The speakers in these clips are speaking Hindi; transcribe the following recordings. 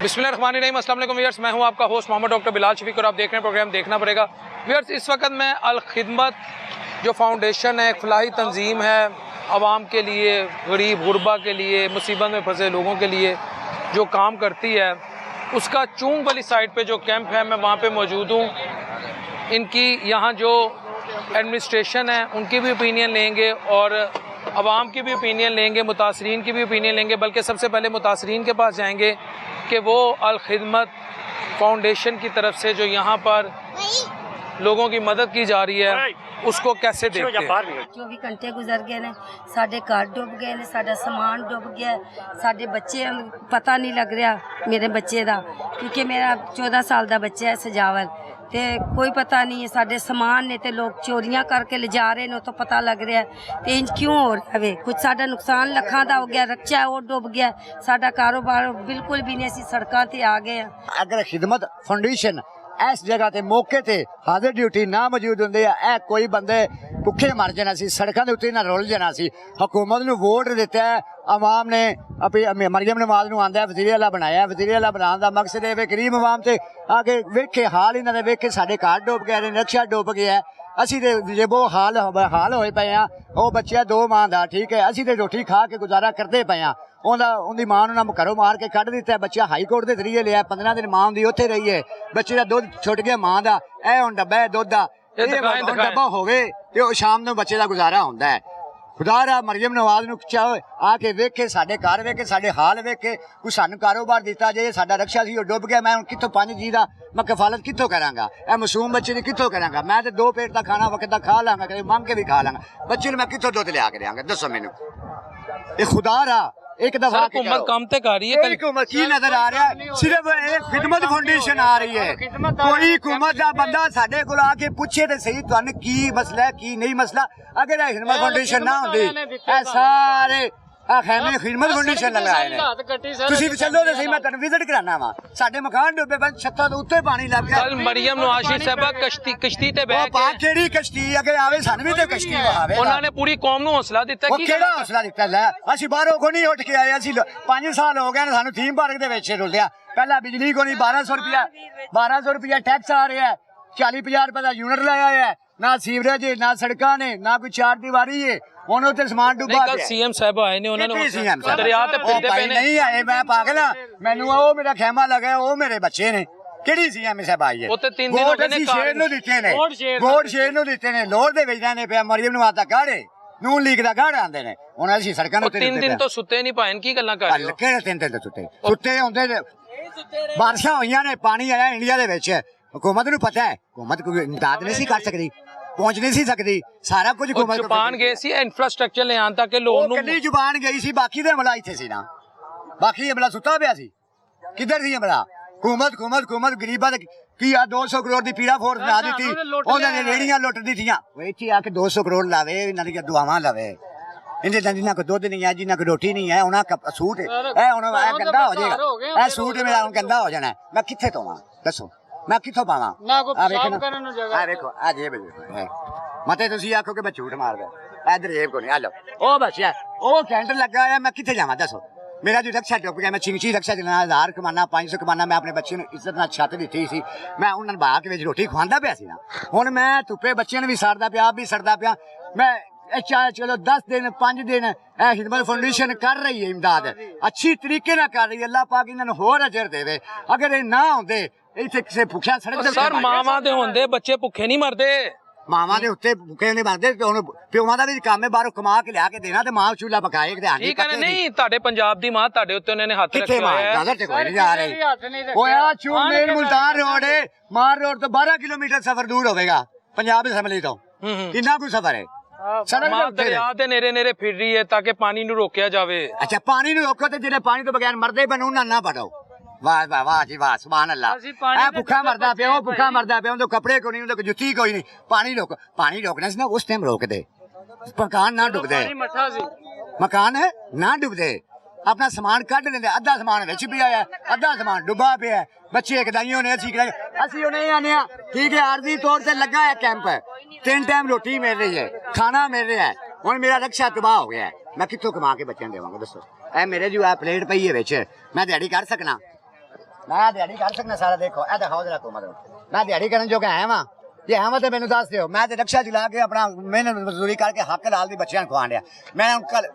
बिस्मिल्लाहिर्रहमानिर्रहीम, अस्सलाम वालेकुम व्यूअर्स, मैं हूं आपका होस्ट मोहम्मद डॉक्टर बिलाल शफीक और आप देख रहे हैं प्रोग्राम देखना पड़ेगा। व्यूअर्स, इस वक्त मैं अल खिदमत जो फाउंडेशन है, एक फलाही तंजीम है, आवाम के लिए, गरीब गुरबा के लिए, मुसीबत में फंसे लोगों के लिए जो काम करती है, उसका चूंग वाली साइड पे जो कैंप है, मैं वहाँ पे मौजूद हूँ। इनकी यहाँ जो एडमिनिस्ट्रेशन है उनकी भी ओपिनियन लेंगे और आवाम की भी ओपिनियन लेंगे, मुतासरीन की भी ओपिनियन लेंगे। बल्कि सबसे पहले मुतासरीन के पास जाएंगे कि वो अल खिदमत फाउंडेशन की तरफ से जो यहाँ पर लोगों की मदद की जा रही है उसको कैसे देखते हैं। 24 घंटे गुजर गए ने, साढ़े घर डुब गए ने, साढ़ा समान डुब गया, साढ़े बच्चे पता नहीं लग रहा मेरे बच्चे का, क्योंकि मेरा 14 साल का बच्चा है सजावल, ते कोई पता नहीं है। साढ़े समान ने ते लोग चोरियां करके ले जा रहे हैं, तो पता लग रहा है ते इंज क्यों हो रहा है। कुछ साढ़ा नुकसान लखा का हो गया, रक्षा है वो डुब गया, साढ़ा कारोबार बिल्कुल भी नहीं, असी सड़कों ते आ गए हैं। अगर खिदमत फाउंडेशन इस जगह ते मौके ते हाजिर ड्यूटी ना मौजूद होंगे, कोई बंदे भुखे मर जाना सी, सड़कों के उत्ते ना रुल जाना सी। हुकूमत नूं वोट दिता है, आवाम ने अपनी मरियम नवाज नूं आंदा वज़ीर आला बनाया। वज़ीर आला बनाने का मकसद है गरीब आवाम ते आके वेखे हाल इन्हां दे वेखे साडे घर डुब गए ने, रक्षा डुब गया। असी तो जे वो हाल होए पे हैं, वो बच्चा 2 माह का, ठीक है, असी तो रोटी खा के गुजारा करते पे हैं। उनकी मां नूं घरों मार के कढ़ दिता, बच्चा हाई कोर्ट के जरिए लिया, 15 दिन मां उनकी उत्थे रही है, बच्चे का दुध छुट गया मां का, यह हुण डब्बा है दुध का, डब्बा होवे ते शाम नूं बच्चे का गुजारा होंदा है। खुदा रा मरियम नवाज नूं आके वेखे, साडे घर वेखे, साडे हाल वेखे, कोई सानूं कारोबार दिता जाए। साडा रक्षा सी डुब गया, मैं हुण कित्थों 5 जी दा मैं कफालत कित्थों करांगा, ए मासूम बच्चे दी कित्थों करांगा। मैं तो 2 पेट का खाना वक्त दा खा लांगा, कदे मंग के भी खा लांगा, बच्चे नूं मैं कित्थों दुध लिया के देंगा, दसो मैनूं। ये खुदा रा एक दफा हुकूमत काम ते कर रही है, हुकूमत की नजर आ रहा है, सिर्फ एक खिदमत फाउंडेशन आ रही है। कोई हुकूमत का बंदा साडे कोल आके पूछे तो सही तुहानू की मसला है, की नहीं मसला। अगर खिदमत फाउंडेशन ना होंदी, सारे खैमे खिदमत फाउंडेशन लगाए ने, तुसीं चलो तो सही, मैं तुहानू विजिट कराना वा। साडे मकान डुबे पे, छत्तां दे उत्ते पानी लग गया। कल मरियम नवाज साहिबा कश्ती ते बैठ के, केड़ी कश्ती अगे आवे, सानू भी ते कश्ती आवे। उन्हां ने पूरी कौम नूं हौसला दिता। की केड़ा हौसला दिता? लै असीं बाहरों को नहीं उठ के आए, असीं 5 साल हो गए सानू थीम पार्क दे विच रुलिया। पहला बिजली को नहीं, 1200 रुपया टैक्स आ रहा है, 40-50 रुपए का यूनिट लाया है, ना सीवरेज है, ना सड़कां ने, ना कोई 4 दीवारी है। उन्होंने तो समान डुबा कल सीएम साहब आए ने, उन्होंने दरिया ते फिरदे पे नहीं आए। मैं पागल हां, मैनू वो मेरा खेमा लगा, वो मेरे बच्चे ने। केड़ी सीएम साहब आई है? वो 3 दिन हो गए ने, शेर नु दिते ने, वोट शेर नु दिते ने, लोड़ दे वेचना ने पे मरियम नवाज दा गाड़े, नून लीग दा गाड़ आंदे ने, उन्हां दी सड़कां ते 3 दिन तो सुते नहीं पाए, की गल्लां कर रहे हो? केड़े 3 दिन तो सुते होंदे ने। बारिशां होईयां ने, पानी आया इंडिया दे विच, हुकूमत नूं पता है, हुकूमत कोई इमदाद नहीं सी कर सकदी, पहुंच नहीं सी सकती, सारा कुछ हुकूमत जुबान गए सी इंफ्रास्ट्रक्चर ले आन तक लोग कली जुबान गई सी, बाकी दे अमला इत्थे सी ना, बाकी अमला सुता पिया सी। किधर सी अमला? हुकूमत गरीबां दे की 200 करोड़ दी पीड़ा फोर्स बना दी थी, उन्होंने रेहड़ियां लुट दी थियां। इत्थे आके 200 करोड़ लावे, इन्हां दी दुआवां लवे, इन्हें जिन्ना को दुध नहीं है, जिन्ना को रोटी नहीं है, उन्हां का सूट है हुण गंदा हो जाएगा, ए सूट मेरा हुण गंदा हो जाना है, मैं कित्थे तोवां दसो, मैं कित्थों पावां? देखो आ जेब मते तुसीं आखो कि मैं झूठ मार दे, इधर जेब को नहीं, आ लो ओ बच्चा ओ कैंटर लगा है, मैं कित्थे जावां दसो। मेरा जो रक्षा डुब गया, मैं चिंची रक्षा चलना 1000 कमाना, 500 कमाना, मैं अपने बच्चे ने इज्जत नाल छत दी सी, मैं उन्होंने बहा के रोटी खवांदा पिया सी ना। हुण मैं धुप्पे बच्चे ने भी सड़दा पिया, आप भी सड़दा पिया। मैं चलो 10 दिन 5 दिन खिदमत फाउंडेशन कर रही है, इमदाद अच्छी तरीके ना कर रही है, अल्लाह पाक इन्हां नूं होर अजर देवे। अगर ये ना होंदे इत्थे किसे भुखिया सड़क ते सर, मावां दे होंदे बच्चे भुखे नहीं मरदे, मावां दे उत्ते भुखे नहीं मरदे, प्योवां दा भी काम है बाहरों कमा के लिया के देना, ते मां चूल्हा पकाए ते हांडी कटे। नहीं ताडे पंजाब दी मां ताडे उत्ते उन्होंने हाथ किथे मां रखया है, नजर ते कोई नहीं जा रही। ओया चूमेर मुल्तान रोड है, मार रोड तो 12 किलोमीटर सफर दूर होवेगा पंजाब असम्बली तो, कितना कोई सफर है। मां दरिया दे नेरे फिर रही है ताकि पानी नूं रोकिया जावे। अच्छा पानी नूं रोको ते जेडे पानी तो बगैर मरदे बनू ना पड़ो। वाह वाह वाह जी वाह, सुभान अल्लाह। ए भुखा मरदा पिया, वो भुखा मरदा पिया, उनके कपड़े कोई नहीं, उनके जुत्ती कोई नहीं, पानी रोकना सी ना, उस टाइम रोक दे, मकान ना डुब दे, मकान है ना डुब दे, अपना समान कढ़ लेंदे, अद्धा समान विच पिया है, अद्धा समान डुबा पिया है, बच्चे कदाइयों ने असी उन्हें आने, ठीक है, आरजी तौर से लगा है कैंप, 3 टाइम रोटी मिल रही है, खाना मिल रहा है। हुण मेरा रक्षा तबाह हो गया है, मैं कित्थों कमा के बच्चों देवांगा दसो। ए मेरे जो प्लेट पई है विच, मैं दिहाड़ी कर सकना? मैं दिहाड़ी कर सकना सारा। देखो ए दिखाओ जरा हुकूमत, मैं दिहाड़ी करने जो है वा ये है तो मैंने दस दियो। मैं तो रिक्शा चला के अपना मेहनत मजदूरी करके हक लाल दी बच्चियां खुआन दिया। मैं कल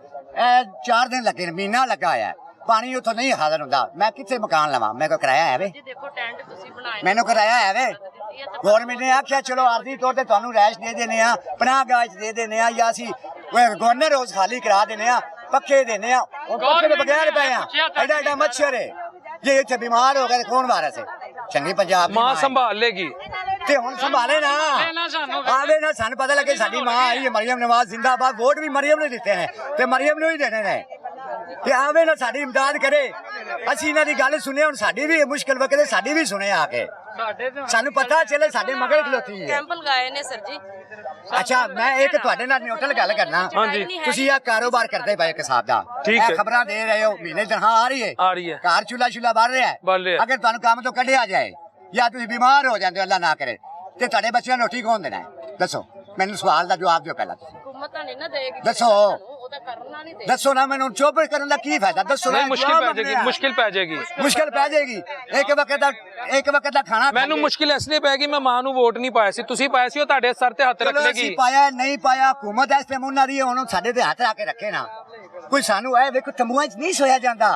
4 दिन लगे, महीना लगा है, पानी उतो नहीं हाजिर होंदा। मैं कितने मकान लवा? मेरे को किराया है वे, मैंने किराया है वे। गवर्नमेंट ने आख्या चलो आरजी तौर पर तुहानू रैश दे देने आ, पनाह गाह दे देने आ, या असी गवर्नर हाउस खाली करा देने आ, पक्के देने आ। पक्के तो बगैर पे एडा एडा मच्छर है, जे इतने बीमार हो गए कौन वारस है? चंगी पंजाब मां संभाल लेगी ते हुन संभाले ना, आवे ना। सानू पता लगे साडी मां आई है, मरियम नवाज जिंदाबाद। वोट भी मरियम ने दिते ने ते मरियम ने ही देने ने ते आवे ना साडी इमदाद करे। असी इन्हां दी गल सुने, हुन साडी भी मुश्किल वक्त साडी भी सुने आके, सानू पता चले साडे मगर खलोती है। कैंप लगाए ने सर जी। अच्छा मैं एक तुहाडे नाल न्यूट्रल गल करना। हाँ जी, तुसी आ कारोबार करदे पए किसाब दा, ठीक है। खबरां दे रहे हो, महीने तनखा आ रही है, आ रही है, घर चूल्हा चूल्हा बन रहा बन रहा है। है। अगर तुहानू काम तो कढ़िया जाए या तुसी बीमार हो जाते हो, अल्लाह ना करे, ते तुहाडे बच्चों नूं रोटी कौन देना है? दसो मैनू सवाल दा जवाब दिओ पहला। हुकूमत नहीं ना देगी, दसो ओदा करना नहीं दे। दसो ना, मैनू चुप करने दा की फायदा? दसो नहीं ना, मुश्किल जवाब पै मंगने जाएगी, आ। मुश्किल पै जाएगी, मुश्किल पै जाएगी। एक वक्त दा खाना ਮੈਨੂੰ ਮੁਸ਼ਕਿਲ ਇਸ ਲਈ ਪੈਗੀ ਮੈਂ ਮਾਂ ਨੂੰ ਵੋਟ ਨਹੀਂ ਪਾਇਆ ਸੀ, ਤੁਸੀਂ ਪਾਇਆ ਸੀ, ਉਹ ਤੁਹਾਡੇ ਸਰ ਤੇ ਹੱਥ ਰੱਖ चलो ਲੇਗੀ। ਅਸੀਂ ਪਾਇਆ ਨਹੀਂ ਪਾਇਆ, हुकूमत इस टाइम ਉਹਨਾਂ ਦੀ ਹੁਣ ਸਾਡੇ ਤੇ ਹੱਥ ਰੱਖ ਕੇ ਰੱਖੇ ਨਾ। ਕੋਈ ਸਾਨੂੰ ਐ ਵੇਖੋ ਤੰਬੂਆਂ 'ਚ ਨਹੀਂ ਸੋਇਆ ਜਾਂਦਾ।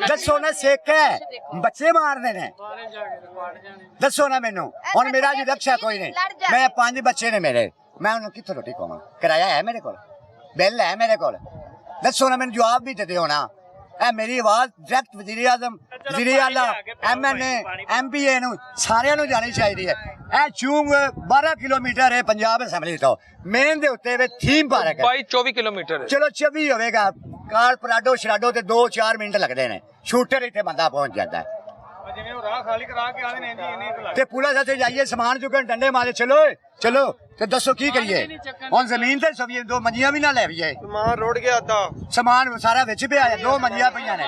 ਦੱਸੋ ਨਾ, ਸਿੱਖ ਹੈ, ਬੱਚੇ ਮਾਰਦੇ ਨੇ। ਦੱਸੋ ਨਾ ਮੈਨੂੰ, ਹੁਣ ਮੇਰਾ ਜੀ ਰਕਸ਼ਾ ਕੋਈ ਨਹੀਂ, ਮੈਂ 5 ਬੱਚੇ ਨੇ ਮੇਰੇ, ਮੈਂ ਉਹਨੂੰ ਕਿੱਥੋਂ ਰੋਟੀ ਖਵਾਵਾਂ? ਕਿਰਾਇਆ ਹੈ ਮੇਰੇ ਕੋਲ, ਬਿੱਲ ਹੈ ਮੇਰੇ ਕੋਲ। ਦੱਸੋ ਨਾ, ਮੈਨੂੰ ਜਵਾਬ ਵੀ ਦੇ ਦਿਓ ਨਾ। ਇਹ ਮੇਰੀ ਆਵਾਜ਼ ਡਾਇਰੈਕਟ ਵਜ਼ੀਰ ਆਜ਼ਮ, ਵਜ਼ੀਰ ਆਲਾ, MNA, MPA ਨੂੰ ਸਾਰਿਆਂ ਨੂੰ ਜਾਣੀ ਚਾਹੀਦੀ ਹੈ। ਇਹ ਚੂੰਗ 12 ਕਿਲੋਮੀਟਰ ਹੈ ਪੰਜਾਬ ਅਸੈਂਬਲੀ ਤੋਂ, ਮੇਨ ਦੇ ਉੱਤੇ ਵੇ ਥੀਮ ਪਾਰਕ ਹੈ। 22-24 ਕਿਲੋਮੀਟਰ ਹੈ। ਚਲੋ 24 ਹੋਵੇਗਾ, ਕਾਰ ਪਰਾਡੋ ਸ਼ਰਾਡੋ ਤੇ 2-4 ਮਿੰਟ ਲੱਗਦੇ ਨੇ, ਸ਼ੂਟਰ ਇੱਥੇ ਬੰਦਾ ਪਹੁੰਚ ਜਾਂਦਾ ਹੈ। ਤੇ ਪੁਲਿਸ ਇੱਥੇ ਜਾਈਏ ਸਮਾਨ ਚੁੱਕਣ, ਡੰਡੇ ਮਾਰੇ, ਚਲੋ ਚਲੋ। ਤੇ ਦੱਸੋ ਕੀ ਕਰੀਏ? ਹੁਣ ਜ਼ਮੀਨ ਤੇ ਸਭੀ 2 ਮੰਜੀਆਂ ਵੀ ਨਾ ਲੈ ਵੀਏ, ਸਮਾਨ ਰੋੜ ਗਿਆ ਅੱਧਾ, ਸਮਾਨ ਸਾਰਾ ਵਿੱਚ ਪਿਆ ਹੈ, 2 ਮੰਜੀਆਂ ਪਈਆਂ ਨੇ।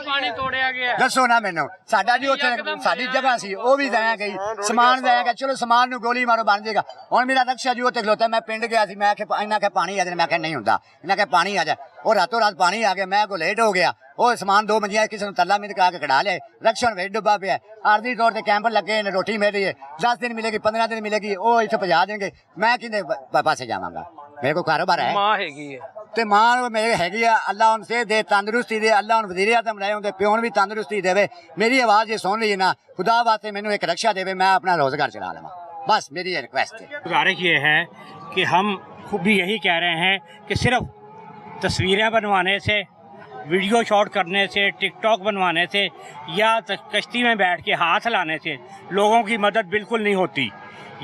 ਪਾਣੀ ਤੋੜਿਆ ਗਿਆ। ਦੱਸੋ ਨਾ ਮੈਨੂੰ, ਸਾਡਾ ਜੀ ਉੱਥੇ ਸਾਡੀ ਜਗ੍ਹਾ ਸੀ, ਉਹ ਵੀ ਜਾਇਆ ਗਈ, ਸਮਾਨ ਜਾਇਆ ਗਿਆ। ਚਲੋ ਸਮਾਨ ਨੂੰ ਗੋਲੀ ਮਾਰੋ ਬਣ ਜਾਏਗਾ। ਹੁਣ ਮੇਰਾ ਰਕਸ਼ਾ ਜੀ ਉੱਥੇ ਖਲੋਤਾ, ਮੈਂ ਪਿੰਡ ਗਿਆ ਸੀ, ਮੈਂ ਆਖਿਆ ਇਹਨਾਂ ਕੇ ਪਾਣੀ ਆ ਜਾਏ, ਮੈਂ ਆਖਿਆ ਨਹੀਂ ਹੁੰਦਾ, ਇਹਨਾਂ ਕੇ ਪਾਣੀ ਆ ਜਾ। ਉਹ ਰਾਤੋਂ ਰਾਤ ਪਾਣੀ ਆ ਗਿਆ, ਮੈਂ ਕੋ ਲੇਟ ਹੋ ਗਿਆ। ਉਹ ਸਮਾਨ 2 ਮੰਜੀਆਂ ਕਿਸੇ ਨੂੰ ਤੱਲਾ ਮਿੰਟ ਕਰਾ ਕੇ ਕਢਾ ਲਿਆ, ਰਕਸ਼ਾ ਵਿੱਚ ਡੁੱਬਾ ਪਿਆ। ਆਰਜ਼ੀ ਤੌਰ ਤੇ ਕੈਂਪ ਲੱਗੇ ਨੇ, ਰੋਟੀ ਮਿਲ ਰਹੀ ਹੈ, 10 ਦਿਨ ਮਿਲੇਗੀ, 15 ਦਿਨ ਮਿਲੇਗੀ, ਉਹ ਇੱਥੇ ਪਹੁੰਚਾ ਦੇਣਗੇ। ਮੈਂ ਕਿਹਦੇ ਪਾਸੇ ਜਾਵਾਂਗਾ? ਮੇਰੇ ਕੋਲ ਕਾਰੋਬਾਰ ਹੈ, ਮਾਂ ਹੈਗੀ ਹੈ ਤੇ ਮਾਂ ਮੇਰੇ ਹੈਗੀ ਆ। ਅੱਲਾ ਹੁਣ ਸੇ ਦੇ ਤੰਦਰੁਸਤੀ ਦੇ, ਅੱਲਾ ਹੁਣ ਵਜ਼ੀਰ ਆਜ਼ਮ ਰਹੇ ਹੁੰਦੇ ਪਿਓ ਨੂੰ ਵੀ ਤੰਦਰੁਸਤੀ ਦੇਵੇ। ਮੇਰੀ ਆਵਾਜ਼ ਜੇ ਸੁਣ ਲਈ ਨਾ, खुदा वास्ते मैनू एक रक्षा देवे, मैं अपना रोजगार चला लवा, बस मेरी ये रिक्वेस्ट है। गुजारिश ये है कि हम खुद भी यही कह रहे हैं कि सिर्फ तस्वीरें बनवाने से, वीडियो शॉट करने से, टिकटॉक बनवाने से या कश्ती में बैठ के हाथ लाने से लोगों की मदद बिल्कुल नहीं होती।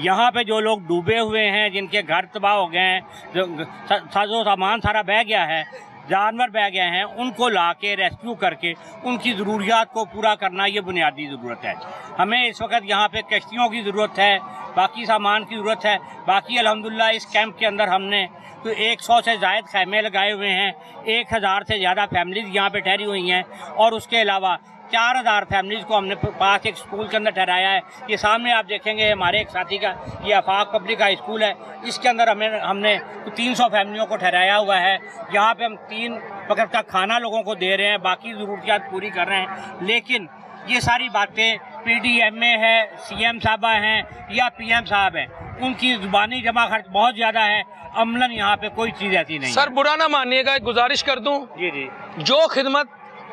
यहाँ पे जो लोग डूबे हुए हैं, जिनके घर तबाह हो गए हैं, जो साजो सामान सारा बह गया है, जानवर बह गए हैं, उनको ला के रेस्क्यू करके उनकी ज़रूरियात को पूरा करना ये बुनियादी ज़रूरत है। हमें इस वक्त यहाँ पे कश्तियों की ज़रूरत है, बाकी सामान की ज़रूरत है। बाकी अल्हम्दुलिल्लाह इस कैंप के अंदर हमने तो 100 से ज़ायद खैमे लगाए हुए हैं, 1000 से ज़्यादा फैमिलीज़ यहाँ पे ठहरी हुई हैं, और उसके अलावा 4000 फैमिलीज़ को हमने पास एक स्कूल के अंदर ठहराया है। ये सामने आप देखेंगे हमारे एक साथी का, ये आफाक पब्लिक हाई स्कूल है, इसके अंदर हमने 300 फैमिलियों को ठहराया हुआ है। यहाँ पे हम 3 वक्त का खाना लोगों को दे रहे हैं, बाकी ज़रूरियात पूरी कर रहे हैं। लेकिन ये सारी बातें PDMA है, CM साहबा हैं या PM साहब हैं, उनकी ज़ुबानी जमा खर्च बहुत ज़्यादा है, अमलन यहाँ पे कोई चीज़ ऐसी नहीं। सर बुरा ना मानिएगा, एक गुजारिश कर दूं, जी जी, जो खिदमत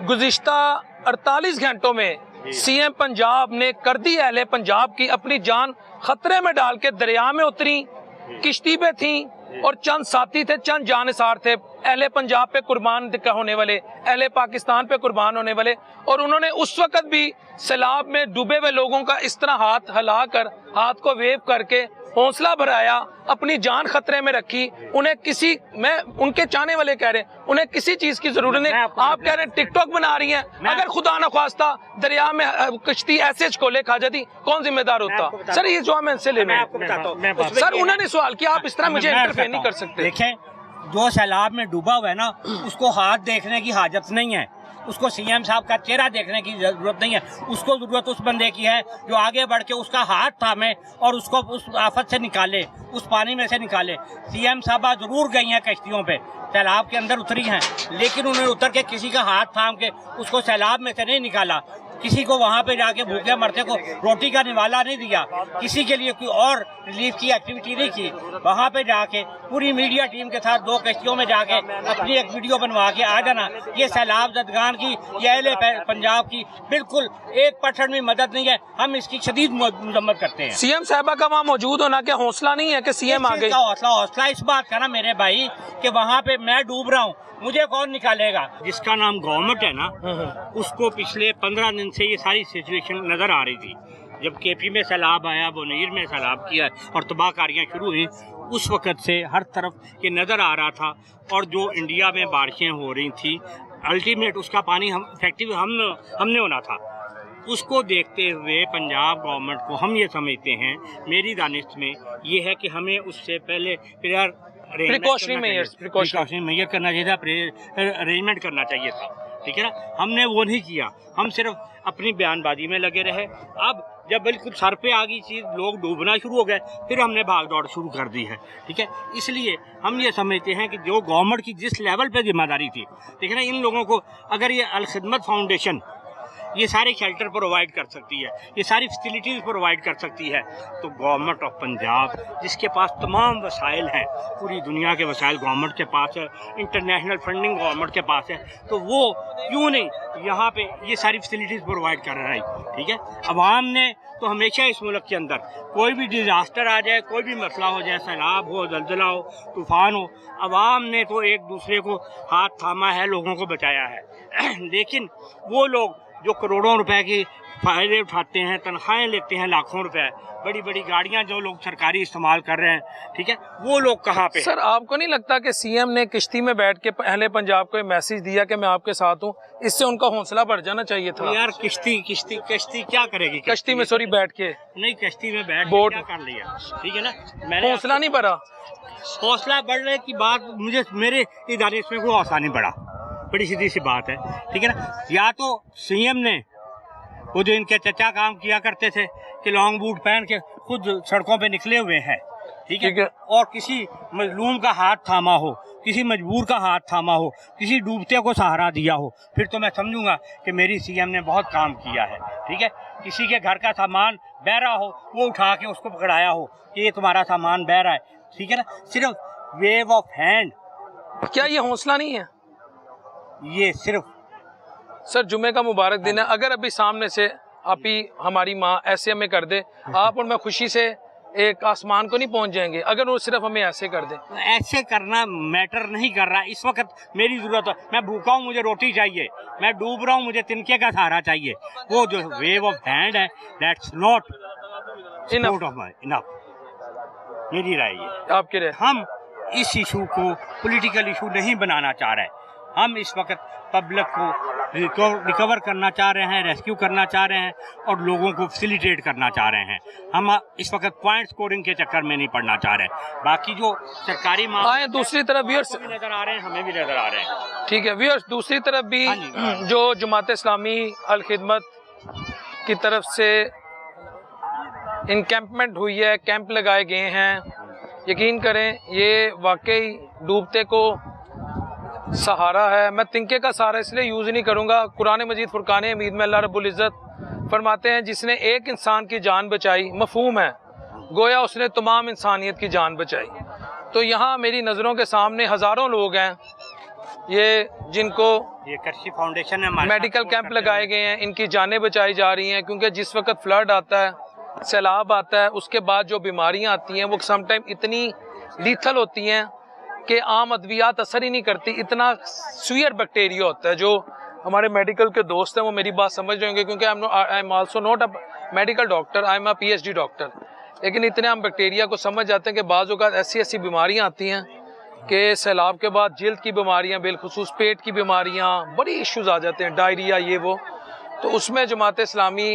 गुज़िश्ता 48 घंटों में CM पंजाब ने कर दी, अहले पंजाब की अपनी जान खतरे में डाल के दरिया में उतरी, किश्ती पे थी और चंद साथी थे, चंद जानसार थे, अहले पंजाब पे कुर्बान होने वाले, अहले पाकिस्तान पे कुर्बान होने वाले, और उन्होंने उस वक्त भी सैलाब में डूबे हुए लोगों का इस तरह हाथ हिला कर, हाथ को वेव करके हौसला भराया, अपनी जान खतरे में रखी। उन्हें किसी, मैं उनके चाहने वाले कह रहे हैं, उन्हें किसी चीज की जरूरत नहीं। आप कह रहे हैं टिकटॉक बना रही हैं, अगर खुदा न ख्वास्ता दरिया में कश्ती ऐसे खोले खा जाती, कौन जिम्मेदार होता? सर ये जवाब मैं इनसे ले लूं। सर उन्होंने सवाल किया, आप इस तरह मुझे इंटरफेयर नहीं कर सकते। देखें, जो सैलाब में डूबा हुआ है ना, उसको हाथ देखने की हाजत नहीं है, उसको CM साहब का चेहरा देखने की जरूरत नहीं है। उसको जरूरत उस बंदे की है जो आगे बढ़ के उसका हाथ थामे और उसको उस आफत से निकाले, उस पानी में से निकाले। CM साहबा जरूर गई हैं कश्तियों पे, सैलाब के अंदर उतरी हैं, लेकिन उन्होंने उतर के किसी का हाथ थाम के उसको सैलाब में से नहीं निकाला। किसी को वहाँ पे जाके भूखे मरते को रोटी का निवाला नहीं दिया, किसी के लिए कोई और रिलीफ की एक्टिविटी नहीं की। वहाँ पे जाके पूरी मीडिया टीम के साथ 2 कश्तियों में जाके अपनी एक वीडियो बनवा के आ जाना, ये सैलाब जदगान की, ये अहले पंजाब की बिल्कुल 1% भी मदद नहीं है। हम इसकी शदीद मजम्मत करते हैं। सीएम साहबा का वहाँ मौजूद होना क्या हौसला नहीं है कि सीएम आ गए? हौसला इस बात का ना मेरे भाई कि वहाँ पे मैं डूब रहा हूँ, मुझे कौन निकालेगा? जिसका नाम गवर्नमेंट है ना, उसको पिछले 15 दिन से ये सारी सिचुएशन नजर आ रही थी। जब केपी में सैलाब आया, बोनीर में सैलाब किया और तबाहकारियाँ शुरू हुई, उस वक़्त से हर तरफ ये नज़र आ रहा था। और जो इंडिया में बारिशें हो रही थी, अल्टीमेट उसका पानी हम इफेक्टिव हमने होना था। उसको देखते हुए पंजाब गवर्नमेंट को हम ये समझते हैं, मेरी दानिश में ये है कि हमें उससे पहले प्रिकॉशनरी मेजर करना चाहिए था, अरेंजमेंट करना चाहिए था, ठीक है ना। हमने वो नहीं किया, हम सिर्फ अपनी बयानबाजी में लगे रहे। अब जब बिल्कुल सर पे आ गई चीज़, लोग डूबना शुरू हो गए, फिर हमने भाग दौड़ शुरू कर दी है, ठीक है। इसलिए हम ये समझते हैं कि जो गवर्नमेंट की जिस लेवल पे जिम्मेदारी थी, ठीक है ना, इन लोगों को अगर ये अल खिदमत फाउंडेशन ये सारे शेल्टर प्रोवाइड कर सकती है, ये सारी फैसिलिटीज़ प्रोवाइड कर सकती है, तो गवर्नमेंट ऑफ पंजाब जिसके पास तमाम वसाइल हैं, पूरी दुनिया के वसाइल गवर्नमेंट के पास है, इंटरनेशनल फंडिंग गवर्नमेंट के पास है, तो वो क्यों नहीं यहाँ पे ये सारी फैसिलिटीज़ प्रोवाइड कर रहा है, ठीक है। अवाम ने तो हमेशा इस मुल्क के अंदर कोई भी डिज़ास्टर आ जाए, कोई भी मसला हो जाए, सैलाब हो, जलजला हो, तूफ़ान हो, अवाम ने तो एक दूसरे को हाथ थामा है, लोगों को बचाया है। लेकिन वो लोग जो करोड़ों रुपए की फ़ायदे उठाते हैं, तनख्वाहें लेते हैं लाखों रुपए, बड़ी बड़ी गाड़ियां जो लोग सरकारी इस्तेमाल कर रहे हैं, ठीक है, वो लोग कहाँ पे? सर आपको नहीं लगता कि सीएम ने किश्ती में बैठ के पहले पंजाब को मैसेज दिया कि मैं आपके साथ हूँ, इससे उनका हौसला बढ़ जाना चाहिए था? यार किश्ती क्या करेगी? कश्ती में सॉरी बैठ के नहीं, कश्ती में बैठ बोट क्या कर लिया, ठीक है ना। मैंने हौसला नहीं बढ़ा। हौसला बढ़ने की बात मुझे मेरे इदारे में कोई हौसला नहीं बढ़ा, बड़ी सीधी सी बात है, ठीक है ना। या तो सीएम ने वो जो इनके चचा काम किया करते थे कि लॉन्ग बूट पहन के खुद सड़कों पे निकले हुए हैं, ठीक है, और किसी मजलूम का हाथ थामा हो, किसी मजबूर का हाथ थामा हो, किसी डूबते को सहारा दिया हो, फिर तो मैं समझूंगा कि मेरी सीएम ने बहुत काम किया है, ठीक है। किसी के घर का सामान बह रहा हो, वो उठा के उसको पकड़ाया हो कि ये तुम्हारा सामान बह रहा है, ठीक है ना। सिर्फ वेव ऑफ हैंड, क्या ये हौसला नहीं है? ये सिर्फ सर जुमे का मुबारक दिन है, अगर अभी सामने से आप ही हमारी माँ ऐसे हमें कर दे, आप और मैं खुशी से एक आसमान को नहीं पहुंच जाएंगे अगर वो सिर्फ हमें ऐसे कर दे? ऐसे करना मैटर नहीं कर रहा। इस वक्त मेरी ज़रूरत है, मैं भूखा हूँ, मुझे रोटी चाहिए, मैं डूब रहा हूँ, मुझे तिनके का सहारा चाहिए। वो जो वेव ऑफ हैंड है, दैट्स नॉट इनफ। मेरी राय ये, आपकी राय? हम इस इशू को पॉलिटिकल इशू नहीं बनाना चाह रहे। हम इस वक्त पब्लिक को रिकवर करना चाह रहे हैं, रेस्क्यू करना चाह रहे हैं और लोगों को फैसिलिटेट करना चाह रहे हैं। हम इस वक्त पॉइंट स्कोरिंग के चक्कर में नहीं पड़ना चाह रहे। बाकी जो सरकारी आए दूसरी तरफ व्यूअर्स भी नजर आ रहे हैं, हमें भी नजर आ रहे हैं, ठीक है व्यूअर्स। दूसरी तरफ भी जो जमात इस्लामी अल खिदमत की तरफ से इनकैंपमेंट हुई है, कैंप लगाए गए हैं, यकीन करें ये वाकई डूबते को सहारा है। मैं तिनके का सहारा इसलिए यूज़ नहीं करूँगा, कुरान मजीद फुरकान हमीद में अल्लाह रब्बुल इज़्ज़त फरमाते हैं जिसने एक इंसान की जान बचाई, मफहूम है गोया उसने तमाम इंसानियत की जान बचाई। तो यहाँ मेरी नज़रों के सामने हज़ारों लोग हैं ये जिनको ये करशी फाउंडेशन है, मेडिकल कैंप लगाए गए हैं, इनकी जानें बचाई जा रही हैं। क्योंकि जिस वक्त फ्लड आता है, सैलाब आता है, उसके बाद जो बीमारियाँ आती हैं वो समटाइम इतनी लीथल होती हैं कि आम अद्वियात असर ही नहीं करती। इतना सुयर बैक्टीरिया होता है। जो हमारे मेडिकल के दोस्त हैं वो मेरी बात समझ रहे होंगे, क्योंकि I am also not a medical doctor, I am a PhD doctor, लेकिन इतने हम बैक्टीरिया को समझ जाते हैं कि बाज़ औक़ात ऐसी ऐसी बीमारियाँ आती हैं कि सैलाब के बाद जिल्द की बीमारियाँ, बिलखुसूस पेट की बीमारियाँ, बड़ी इश्यूज़ आ जाते हैं, डायरिया, ये वो। तो उसमें जमात इस्लामी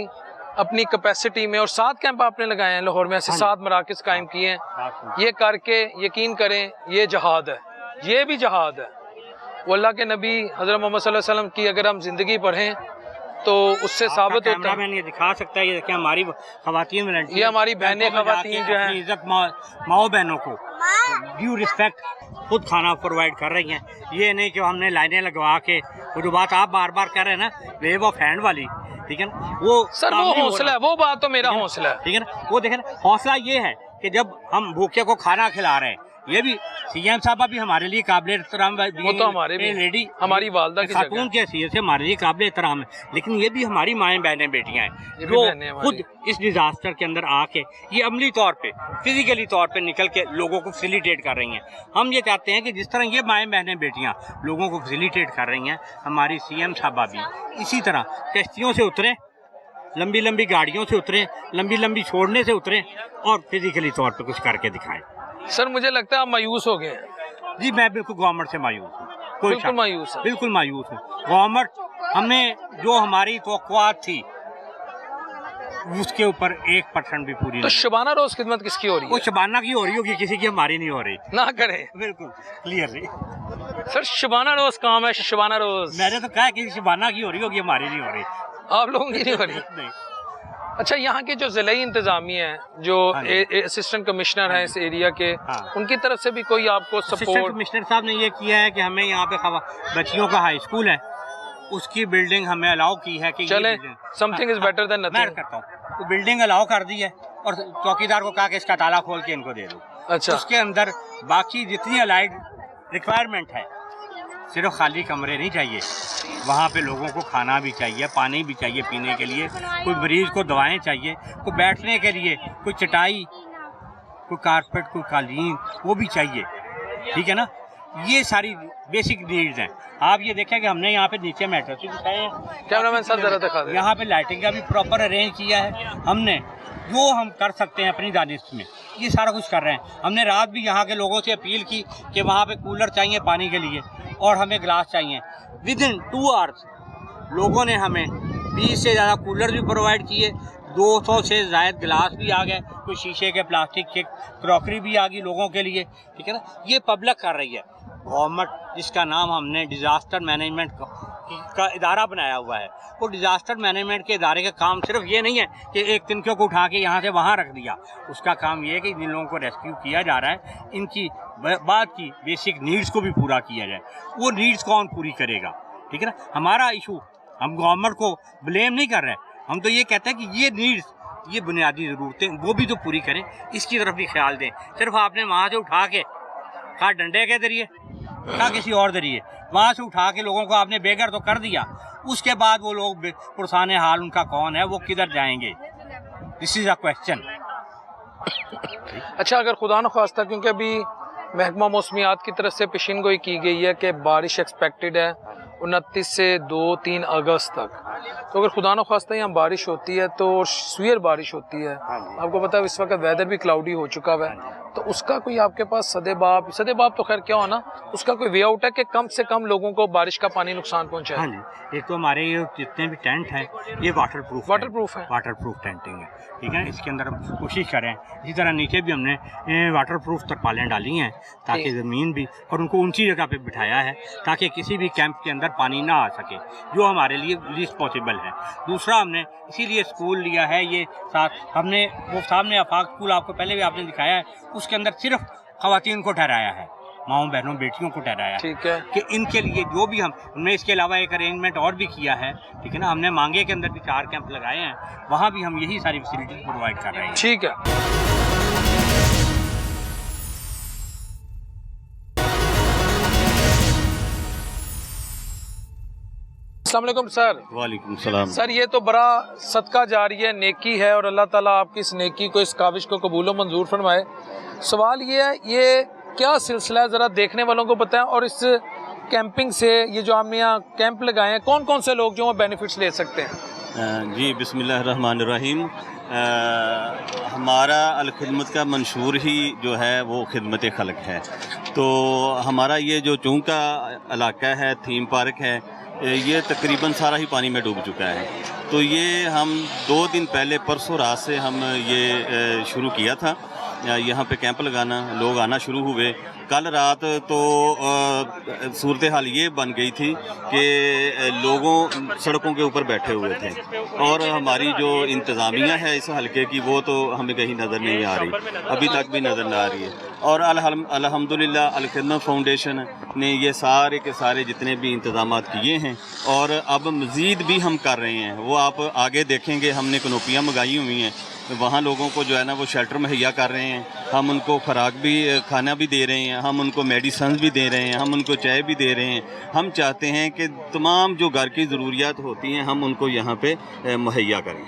अपनी कैपेसिटी में, और 7 कैंप आपने लगाए हैं लाहौर में, ऐसे 7 मराकज़ कायम किए हैं। ये करके यकीन करें ये जहाद है, ये भी जहाद है। वो अल्लाह के नबी हज़रत मोहम्मद सल्लल्लाहु अलैहि वसल्लम की अगर हम ज़िंदगी पढ़ें तो उससे साबित होता है। ये दिखा सकता है, ये देखिए हमारी ख़वातीन, ये हमारी बहनें ख़वातीन जो हैं, इज्जत माओ बहनों को ड्यू रिस्पेक्ट खुद खाना प्रोवाइड कर रही हैं। ये नहीं कि हमने लाइनें लगवा के, वो जो बात आप बार बार कह रहे हैं ना वेव ऑफ हैंड वाली, ठीक है ना, वो सर काम वो नहीं हो हौसला रहा। है, वो बात तो मेरा हौसला है। ठीक है ना, वो देखें ना, हौसला ये है कि जब हम भूखे को खाना खिला रहे हैं, ये भी सीएम साहबा भी हमारे लिए काबिल एहतराम, वो तो हमारे भी लेडी हमारी वालदा की खातून जगह के हैसियत से हमारे लिए काबिल एहतराम है, लेकिन ये भी हमारी माएँ बहनें बेटियां हैं ये भी जो बहनें हमारी। खुद इस डिजास्टर के अंदर आके ये अमली तौर पे फिजिकली तौर पे निकल के लोगों को फैसिलिटेट कर रही हैं। हम ये चाहते हैं कि जिस तरह ये माएँ बहनें बेटियां लोगों को फैसिलिटेट कर रही हैं, हमारी सीएम साहबा भी इसी तरह कश्तियों से उतरे, लंबी लंबी गाड़ियों से उतरे, लंबी लंबी छोड़ने से उतरे और फिजिकली तौर पे कुछ करके दिखाएं। सर मुझे लगता है आप मायूस हो गए हैं। जी मैं बिल्कुल गवर्नमेंट से मायूस हूँ, कोई बिल्कुल शक मायूस है। बिल्कुल मायूस हूँ। गवर्नमेंट हमने जो हमारी तवक्कुआत थी उसके ऊपर 1% भी पूरी तो नहीं। शबाना रोज खिदमत किसकी हो रही वो है? शबाना की हो रही होगी, किसी की हमारी नहीं हो रही। ना करें बिल्कुल क्लियरली सर, शबाना रोज काम है, शबाना रोज मैंने तो कहा कि शबाना की हो रही होगी, हमारी नहीं हो रही। आप लोगों की नहीं हो रही। नहीं। अच्छा, यहाँ के जो जिले इंतजामिया है, जो हाँ जी। असिस्टेंट कमिश्नर है इस एरिया के, हाँ। उनकी तरफ से भी कोई आपको असिस्टेंट सपोर्ट? कमिश्नर साहब ने ये किया है कि हमें यहाँ पे बच्चियों का हाई स्कूल है, उसकी बिल्डिंग हमें अलाउ की है कि चले, समथिंग इज बेटर देन मैं नथिंग। करता हूँ, वो बिल्डिंग अलाउ कर दी है और चौकीदार को कहा कि इसका ताला खोल के इनको दे दो। अच्छा, उसके अंदर बाकी जितनी अलाइड रिक्वायरमेंट है, सिर्फ खाली कमरे नहीं चाहिए, वहाँ पे लोगों को खाना भी चाहिए, पानी भी चाहिए पीने के लिए, कोई मरीज को दवाएं चाहिए, कोई बैठने के लिए कोई चटाई, कोई कारपेट, कोई कालीन, वो भी चाहिए। ठीक है ना, ये सारी बेसिक नीड्स हैं। आप ये देखें कि हमने यहाँ पे नीचे मैट्रेस भी बिछाए हैं, कैमरामैन साहब जरा दिखा दें। यहाँ पे लाइटिंग का भी प्रॉपर अरेंज किया है हमने, जो हम कर सकते हैं अपनी दानिश में ये सारा कुछ कर रहे हैं। हमने रात भी यहाँ के लोगों से अपील की कि वहाँ पे कूलर चाहिए पानी के लिए और हमें ग्लास चाहिए। विद इन 2 आवर्स लोगों ने हमें 20 से ज़्यादा कूलर भी प्रोवाइड किए, 200 से ज़ायद गिलास भी आ गए, कुछ शीशे के, प्लास्टिक के, क्रॉकरी भी आ गई लोगों के लिए। ठीक है ना, ये पब्लिक कर रही है। गवर्नमेंट जिसका नाम हमने डिज़ास्टर मैनेजमेंट का इदारा बनाया हुआ है, वो डिज़ास्टर मैनेजमेंट के इदारे का काम सिर्फ ये नहीं है कि एक तिनके को उठा के यहाँ से वहाँ रख दिया। उसका काम ये है कि जिन लोगों को रेस्क्यू किया जा रहा है, इनकी बाद की बेसिक नीड्स को भी पूरा किया जाए। वो नीड्स कौन पूरी करेगा? ठीक है ना, हमारा इशू, हम गवर्नमेंट को ब्लेम नहीं कर रहे, हम तो ये कहते हैं कि ये नीड्स, ये बुनियादी ज़रूरतें वो भी तो पूरी करें, इसकी तरफ भी ख्याल दें। सिर्फ आपने वहाँ से उठा के, खा डंडे के जरिए, खा किसी और जरिए, वहाँ से उठा के लोगों को आपने बेघर तो कर दिया, उसके बाद वो लोग पुरसाने हाल उनका कौन है, वो किधर जाएंगे? This is a question. अच्छा, अगर खुदा न ख्वास्ता, क्योंकि अभी महकमा मौसमियात की तरफ से पेशिन गोई की गई है कि बारिश एक्सपेक्टेड है 29 से 2-3 अगस्त तक, तो अगर खुदा न ख्वास्ता यहाँ बारिश होती है तो सीवियर बारिश होती है, आपको पता है इस वक्त वेदर भी क्लाउडी हो चुका है, तो उसका कोई आपके पास सदेबाब तो खैर क्या हो ना, उसका कोई वे आउट है कि कम से कम लोगों को बारिश का पानी नुकसान पहुँचाए? हाँ जी, एक तो हमारे ये जितने भी टेंट हैं ये वाटर प्रूफ है, वाटर प्रूफ टेंटिंग है। ठीक है, इसके अंदर हम कोशिश करें। इसी तरह नीचे भी हमने वाटर प्रूफ तरपालें डाली हैं ताकि ज़मीन भी, और उनको ऊंची जगह पे बिठाया है ताकि किसी भी कैंप के अंदर पानी ना आ सके, जो हमारे लिए लीस्ट पॉसिबल है। दूसरा, हमने इसीलिए स्कूल लिया है, ये साथ हमने वो सामने आफाक स्कूल आपको पहले भी आपने दिखाया है, उसके अंदर सिर्फ ख़वातीन को ठहराया है, माओ बहनों बेटियों को ठहराया। ठीक है, कि इनके लिए जो भी हमने इसके अलावा एक अरेंजमेंट और भी किया है। ठीक है ना, हमने मांगे के अंदर भी 4 कैंप लगाए हैं, वहाँ भी हम यही सारी फैसिलिटी प्रोवाइड कर रहे हैं। ठीक है। अस्सलाम वालेकुम सर। वालेकुम सलाम। सर, ये तो बड़ा सदका जारी है, नेकी है, और अल्लाह ताला आपकी इस नेकी को, इस काविश को कबूल व मंजूर फरमाए। सवाल ये है, ये क्या सिलसिला है, ज़रा देखने वालों को बताएं, और इस कैंपिंग से, ये जो हमने यहाँ कैंप लगाए हैं, कौन कौन से लोग जो हैं बेनिफिट्स ले सकते हैं? जी बिस्मिल्लाहिर्रहमानिर्रहीम। हमारा अल-खिदमत का मंशूर ही जो है वो खिदमत खल्क है। तो हमारा ये जो चूंका इलाका है, थीम पार्क है, ये तकरीबन सारा ही पानी में डूब चुका है। तो ये हम 2 दिन पहले, परसों रात से हम ये शुरू किया था यहाँ पे कैंप लगाना। लोग आना शुरू हुए, कल रात तो सूरत हाल ये बन गई थी कि लोगों सड़कों के ऊपर बैठे हुए थे और हमारी जो इंतज़ामिया है इस हलके की वो तो हमें कहीं नज़र नहीं आ रही, अभी तक भी नज़र नहीं आ रही है। और अल्हम्दुलिल्लाह अल खिदमत फाउंडेशन ने ये सारे के सारे जितने भी इंतज़ाम किए हैं और अब मज़ीद भी हम कर रहे हैं। वो आप आगे देखेंगे, हमने कनोपियाँ मंगाई हुई हैं, वहाँ लोगों को जो है ना वो शेल्टर मुहैया कर रहे हैं, हम उनको खुराक भी खाना भी दे रहे हैं, हम उनको मेडिसिन भी दे रहे हैं, हम उनको चाय भी दे रहे हैं। हम चाहते हैं कि तमाम जो घर की ज़रूरियात होती हैं हम उनको यहाँ पे मुहैया करें।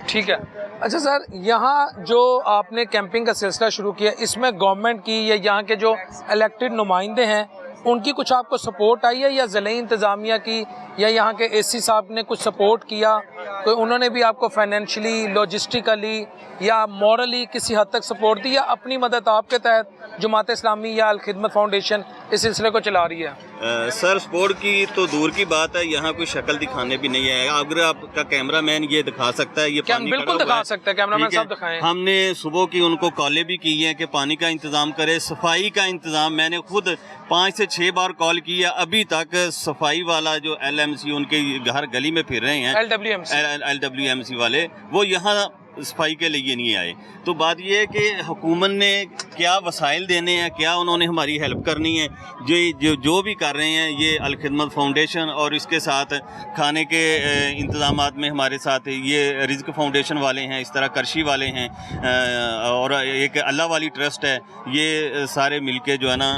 ठीक है। अच्छा सर, यहाँ जो आपने कैंपिंग का सिलसिला शुरू किया, इसमें गवर्नमेंट की या यहाँ के जो इलेक्टेड नुमाइंदे हैं उनकी कुछ आपको सपोर्ट आई है या ज़िले इंतज़ामिया की या यहाँ के एसी साहब ने कुछ सपोर्ट किया, तो उन्होंने भी आपको फाइनेंशियली, लॉजिस्टिकली या मॉरली किसी हद तक सपोर्ट दी, या अपनी मदद आपके तहत जमात इस्लामी या अल खिदमत फाउंडेशन इस सिलसिले को चला रही है? सर सपोर्ट की तो दूर की बात है, यहाँ कोई शक्ल दिखाने भी नहीं है। अगर आपका कैमरामैन ये दिखा सकता है, ये पानी बिल्कुल दिखा सकता है, कैमरामैन साहब दिखाएं। हमने सुबह की उनको कॉलें भी की हैं कि पानी का इंतज़ाम करे, सफाई का इंतज़ाम। मैंने खुद 5 से 6 बार कॉल किया, अभी तक सफाई वाला जो LMC उनके घर गली में फिर रहे हैं, LWMC वाले, वो यहाँ सफाई के लिए नहीं आए। तो बात यह है कि हुकूमत ने क्या वसाइल देने हैं, क्या उन्होंने हमारी हेल्प करनी है, जो भी कर रहे हैं ये अल खिदमत फाउंडेशन और इसके साथ खाने के इंतज़ामात में हमारे साथ ये रिज़्क फाउंडेशन वाले हैं, इस तरह करशी वाले हैं और एक अल्लाह वाली ट्रस्ट है, ये सारे मिलके जो है ना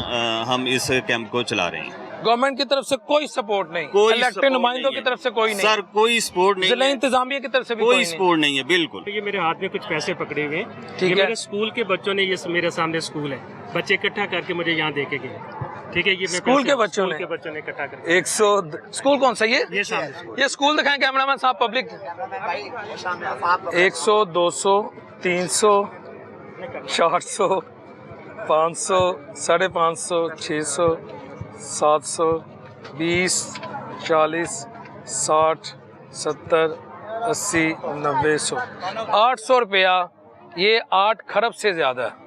हम इस कैंप को चला रहे हैं। गवर्नमेंट की तरफ से कोई सपोर्ट नहीं, इलेक्टेड नुमाइंदों की तरफ से कोई नहीं, सर कोई सपोर्ट नहीं, जिला इंतजामिया की तरफ से भी कोई सपोर्ट नहीं है। बिल्कुल। ये मेरे हाथ में कुछ पैसे पकड़े हुए हैं, ठीक ये है। मेरे स्कूल के बच्चों ने, ये मेरे सामने स्कूल है, बच्चे इकट्ठा करके मुझे यहाँ दे के गए। ठीक है, ये स्कूल के बच्चों ने इकट्ठा करके 100 स्कूल कौन सा ये सामने ये स्कूल दिखाएं कैमरामैन साहब, पब्लिक 100 200 300 400 500 550 600 700 20 40 60 70 80 90 100 800 रुपया, ये 8 खरब से ज़्यादा है।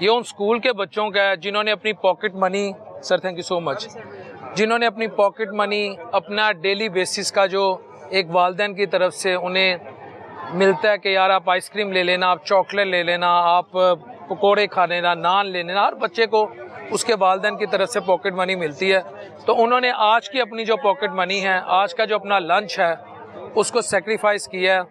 ये उन स्कूल के बच्चों का है जिन्होंने अपनी pocket money, sir thank you so much, जिन्होंने अपनी पॉकेट मनी, अपना डेली बेसिस का जो एक वालदैन की तरफ से उन्हें मिलता है कि यार आप आइसक्रीम ले लेना, आप चॉकलेट ले लेना, आप पकोड़े खा लेना, नान ले लेना, हर बच्चे को उसके वालदैन की तरफ से पॉकेट मनी मिलती है। तो उन्होंने आज की अपनी जो पॉकेट मनी है, आज का जो अपना लंच है, उसको सेक्रीफाइस किया है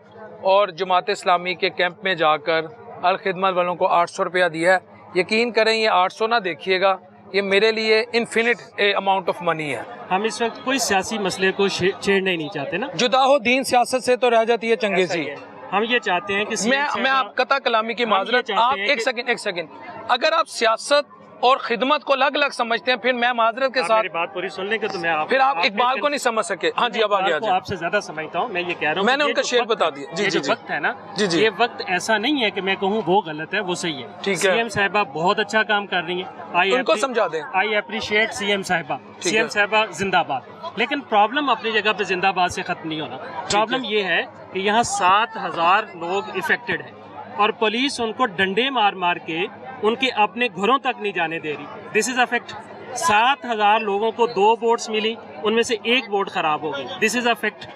और जमात इस्लामी के कैंप में जाकर अल खिदमत वालों को 800 रुपया दिया है। यकीन करें, ये 800 ना देखिएगा, ये मेरे लिए इन्फिनिट अमाउंट ऑफ मनी है। हम इस वक्त कोई सियासी मसले को छेड़ना ही नहीं चाहते ना, जुदा हो दीन सियासत से तो रह जाती है चंगेजी। हम ये चाहते हैं कि मैं आप कता कलामी की माजरत, आप एक सेकंड, अगर आप सियासत और खिदमत को अलग अलग समझते हैं, फिर मैं माजरत के साथ मेरी बात पूरी सुन लेंगे तो मैं फिर आप इकबाल को नहीं समझ सके। हाँ जी, अब आगे आ जाए। आपसे ज्यादा समझता हूँ, मैं ये कह रहा हूँ, मैंने उनका शेर बता दिया। जी जी, वक्त है ना, जी ये वक्त ऐसा नहीं है कि मैं कहूँ वो गलत है, वो सही है। ठीक है। CM साहिबा बहुत अच्छा काम कर रही है, उनको समझा दें। आई अप्रिशिएट CM साहिबा, CM साहिबा जिंदाबाद। लेकिन प्रॉब्लम अपनी जगह पे जिंदाबाद से खत्म नहीं होना। प्रॉब्लम ये है कि यहाँ 7000 लोग इफेक्टेड हैं और पुलिस उनको डंडे मार मार के उनके अपने घरों तक नहीं जाने दे रही। This is a fact. 7000 लोगों को 2 बोट्स मिली, उनमें से 1 बोट खराब हो गई। This is a fact.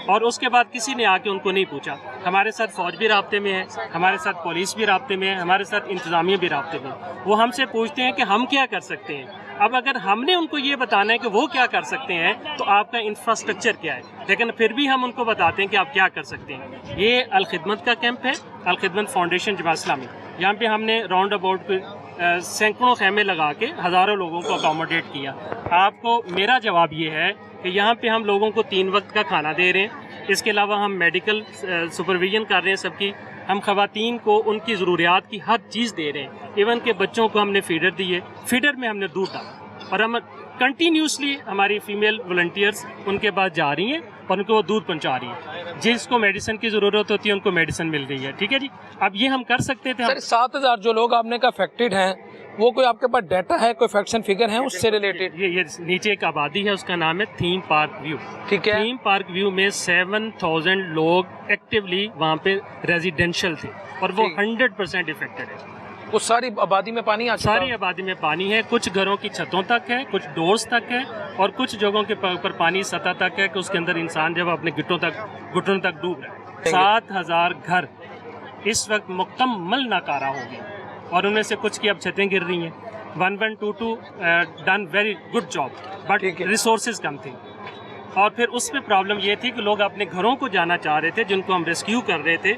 और उसके बाद किसी ने आके उनको नहीं पूछा। हमारे साथ फौज भी राब्ते में है, हमारे साथ पुलिस भी राब्ते में है, हमारे साथ इंतजामिया भी राब्ते में है। वो हमसे पूछते हैं कि हम क्या कर सकते हैं। अब अगर हमने उनको ये बताना है कि वो क्या कर सकते हैं तो आपका इंफ्रास्ट्रक्चर क्या है, लेकिन फिर भी हम उनको बताते हैं कि आप क्या कर सकते हैं। ये अल खिदमत का कैंप है, अल खिदमत फाउंडेशन जमात इस्लामी। यहाँ पे हमने राउंड अबाउट सैकड़ों खेमे लगा के हज़ारों लोगों को अकोमोडेट किया। आपको मेरा जवाब ये है कि यहाँ पे हम लोगों को 3 वक्त का खाना दे रहे हैं। इसके अलावा हम मेडिकल सुपरविजन कर रहे हैं सबकी। हम खवातीन को उनकी ज़रूरियात की हर चीज़ दे रहे हैं। इवन के बच्चों को हमने फीडर दिए, फीडर में हमने दूध डाला और हम कंटिन्यूसली हमारी फीमेल वॉलंटियर्स उनके पास जा रही हैं और उनको वो दूध पहुंचा रही है। जिसको मेडिसिन की ज़रूरत होती है उनको मेडिसिन मिल रही है। ठीक है जी, अब ये हम कर सकते थे। सर 7000 जो लोग आपने कहा अफेक्टेड हैं, वो कोई आपके पास डाटा है, कोई फैक्शन फिगर है उससे रिलेटेड? ये नीचे एक आबादी है, उसका नाम है थीम पार्क व्यू। ठीक है। थीम पार्क व्यू में 7000 लोग एक्टिवली वहाँ पे रेजिडेंशियल थे और वो 100% इफेक्टेड है। वो सारी आबादी में पानी आ चुका सारी आबादी में पानी है, कुछ घरों की छतों तक है, कुछ डोर्स तक है, और कुछ जगहों के ऊपर पानी सतह तक है कि उसके अंदर इंसान जब अपने घुटनों तक डूब रहा है। 7000 घर इस वक्त मुकम्मल नाकारा हो गए और उनमें से कुछ की अब छतें गिर रही हैं। 1122 done very good job, but resources कम थी। और फिर उस पर प्रॉब्लम ये थी कि लोग अपने घरों को जाना चाह रहे थे, जिनको हम रेस्क्यू कर रहे थे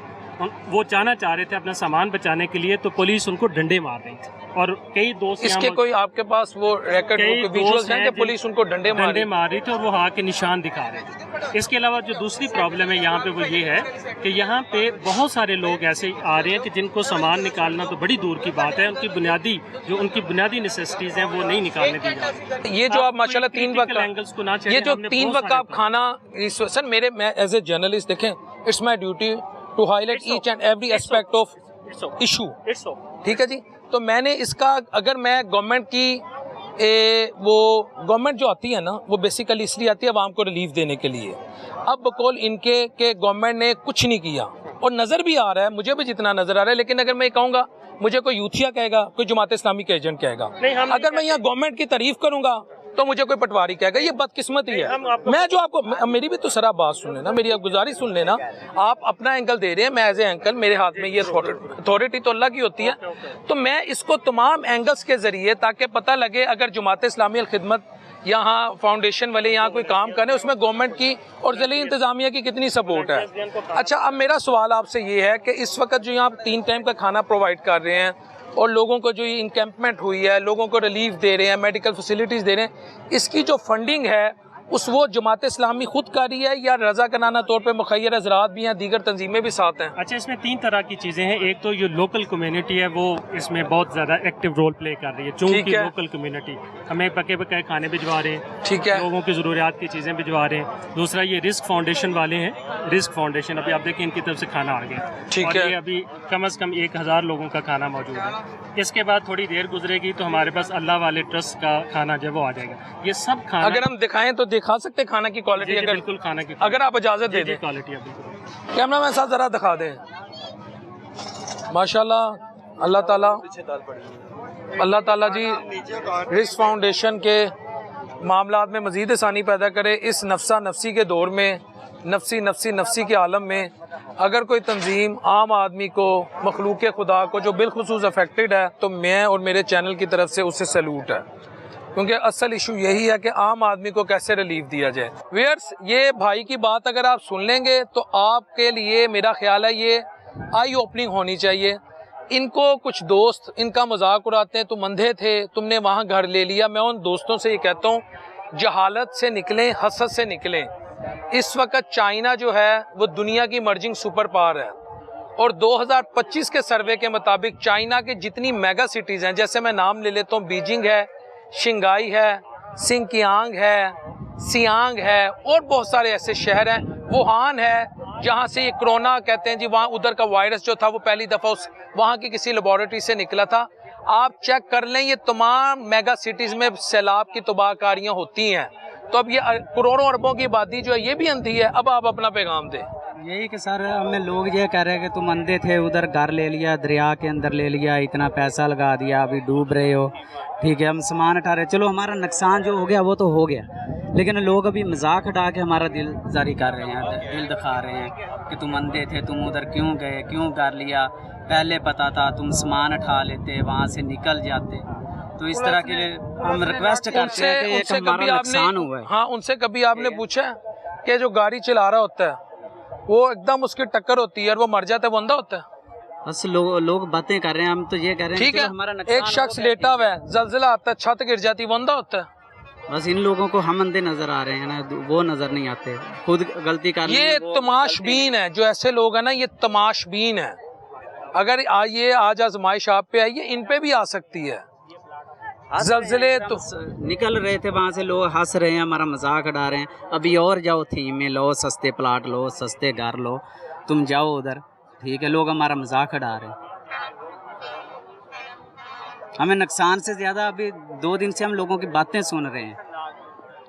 वो जाना चाह रहे थे अपना सामान बचाने के लिए, तो पुलिस उनको डंडे मार रही थी। और कई दोस्त इसके कोई आपके पास वो रिकॉर्ड विजुअल्स हैं कि पुलिस उनको डंडे मार रही थी और वो हाँ के निशान दिखा रहे थे। इसके अलावा जो दूसरी प्रॉब्लम है यहाँ पे वो ये है कि यहाँ पे बहुत सारे लोग ऐसे आ रहे हैं कि जिनको सामान निकालना तो बड़ी दूर की बात है, उनकी बुनियादी नेसेसिटीज हैं वो नहीं निकालने दी जाती। ये जो आप माशाल्लाह 3 वक्त एंगल्स को ना, ये जो 3 वक्त आप खाना, सर मैं एज ए जर्नलिस्ट देखें, it's my duty to highlight each and every aspect of issue, ठीक है जी। तो मैंने इसका, अगर मैं गवर्नमेंट की वो गवर्नमेंट जो आती है ना, वो बेसिकली इसलिए आती है आवाम को रिलीफ देने के लिए। अब बकौल इनके के गवर्नमेंट ने कुछ नहीं किया और नज़र भी आ रहा है, मुझे भी जितना नज़र आ रहा है। लेकिन अगर मैं कहूँगा, मुझे कोई यूथिया कहेगा, कोई जमात इस्लामी का एजेंट कहेगा, अगर मैं यहाँ गवर्नमेंट की तारीफ करूँगा तो मुझे कोई पटवारी कहेगा। ये बदकिस्मती है। मैं जो आपको, मेरी भी तो सरा बात सुन लेना, मेरी गुजारिश सुन लेना। आप अपना एंगल दे रहे हैं, मैं एज ए एंकल, मेरे हाथ में ये अथॉरिटी तो अल्लाह की होती है, तो मैं इसको तमाम एंगल्स के जरिए, ताकि पता लगे अगर जमात इस्लामी अल खिदमत यहाँ फाउंडेशन वाले यहाँ कोई काम करें, उसमें गवर्नमेंट की और ज़िले इंतज़ामिया की कितनी सपोर्ट है। अच्छा, अब मेरा सवाल आपसे ये है कि इस वक्त जो यहाँ 3 टाइम का खाना प्रोवाइड कर रहे हैं और लोगों को जो ये इंकैम्पमेंट हुई है, लोगों को रिलीफ दे रहे हैं, मेडिकल फैसिलिटीज़ दे रहे हैं, इसकी जो फंडिंग है वो जमात इस्लामी खुद कर रही है या रज़ाकाराना तौर पे मुखैर हज़रात भी हैं, दीगर तंजीमें भी साथ हैं? अच्छा, इसमें 3 तरह की चीज़ें हैं। एक तो ये लोकल कम्युनिटी है, वो इसमें बहुत ज़्यादा एक्टिव रोल प्ले कर रही है, चूँकि लोकल कम्युनिटी हमें पके पकाए खाने भिजवा रहे हैं, ठीक है, लोगों की ज़रूरियात की चीज़ें भिजवा रहे हैं। दूसरा ये रिस्क फाउंडेशन वाले हैं, रिस्क फाउंडेशन अभी आप देखें इनकी तरफ से खाना आ गया, ठीक है, ये अभी कम से कम 1000 लोगों का खाना मौजूद है। इसके बाद थोड़ी देर गुजरेगी तो हमारे पास अल्लाह वाले ट्रस्ट का खाना जो वो आ जाएगा। ये सब खाना अगर हम दिखाएं तो दिखा सकते खाना की क्वालिटी, अगर बिल्कुल खाना की, अगर आप इजाजत दे दें, क्वालिटी कैमरा मैन साहब जरा दिखा दें। माशाल्लाह, अल्लाह ताला जी रिस्क फाउंडेशन के मामलात में मज़ीद आसानी पैदा करे। इस नफ्सा नफसी के दौर में, नफसी के आलम में, अगर कोई तंजीम आम आदमी को, मखलूक खुदा को जो बिलखुसूस अफेक्टेड है, तो मैं और मेरे चैनल की तरफ से उससे सैल्यूट है, क्योंकि असल इशू यही है कि आम आदमी को कैसे रिलीफ दिया जाए। व्यूअर्स, ये भाई की बात अगर आप सुन लेंगे तो आपके लिए मेरा ख्याल है ये आई ओपनिंग होनी चाहिए। इनको कुछ दोस्त इनका मजाक उड़ाते हैं, तुम अंधे थे, तुमने वहाँ घर ले लिया। मैं उन दोस्तों से ये कहता हूँ, जहालत से निकलें, हसद से निकलें। इस वक्त चाइना जो है वो दुनिया की इमर्जिंग सुपर पावर है और 2025 के सर्वे के मुताबिक चाइना की जितनी मेगा सिटीज़ हैं, जैसे मैं नाम ले लेता हूँ, बीजिंग है, शिंगाई है, सिंकियांग है, सियांग है और बहुत सारे ऐसे शहर हैं, वुहान है, जहाँ से ये कोरोना कहते हैं जी, वहाँ उधर का वायरस जो था वो पहली दफ़ा वहाँ की किसी लेबॉरेटरी से निकला था। आप चेक कर लें, ये तमाम मेगा सिटीज़ में सैलाब की तबाहकारियाँ होती हैं। तो अब ये करोड़ों अरबों की आबादी जो है ये भी अंधी है। अब आप अपना पैगाम दें। यही कि सर, हमें लोग ये कह रहे हैं कि तुम अंधे थे, उधर घर ले लिया, दरिया के अंदर ले लिया, इतना पैसा लगा दिया, अभी डूब रहे हो, ठीक है, हम सामान हटा रहे, चलो हमारा नुकसान जो हो गया वो तो हो गया, लेकिन लोग अभी मजाक हटा के हमारा दिल जारी कर रहे हैं, दिल दिखा रहे हैं कि तुम अंधे थे, तुम उधर क्यों गए, क्यों कर लिया, पहले पता था, तुम सामान उठा लेते, वहाँ से निकल जाते। तो इस तरह के लिए हम रिक्वेस्ट करते हैं कि एक हमारा नुकसान हुआ है। हाँ, उनसे कभी आपने पूछा कि जो गाड़ी चला रहा होता है वो एकदम उसकी टक्कर होती है और वो मर जाता है, वो अंधा होता है? बस लोग बातें कर रहे हैं, हम तो ये कह रहे हैं, ठीक है, हमारा नुकसान, एक शख्स लेटा हुआ है, जलजिला आता है, छत गिर जाती है, वो अंधा होता है? बस इन लोगों को हम अंधे नजर आ रहे हैं ना, वो नजर नहीं आते, खुद गलती कर ये तमाशबीन है, जो ऐसे लोग हैं ना, ये तमाशबीन है। अगर ये आज आजमाइश आप पे आई है, इन पे भी आ सकती है। ज़लज़ले तो निकल रहे थे वहाँ से, लोग हंस रहे हैं, हमारा मजाक उड़ा रहे हैं, अभी और जाओ थीम में, लो सस्ते प्लाट लो, सस्ते घर लो, तुम जाओ उधर, ठीक है, लोग हमारा मजाक उड़ा रहे हैं। हमें नुकसान से ज़्यादा, अभी 2 दिन से हम लोगों की बातें सुन रहे हैं,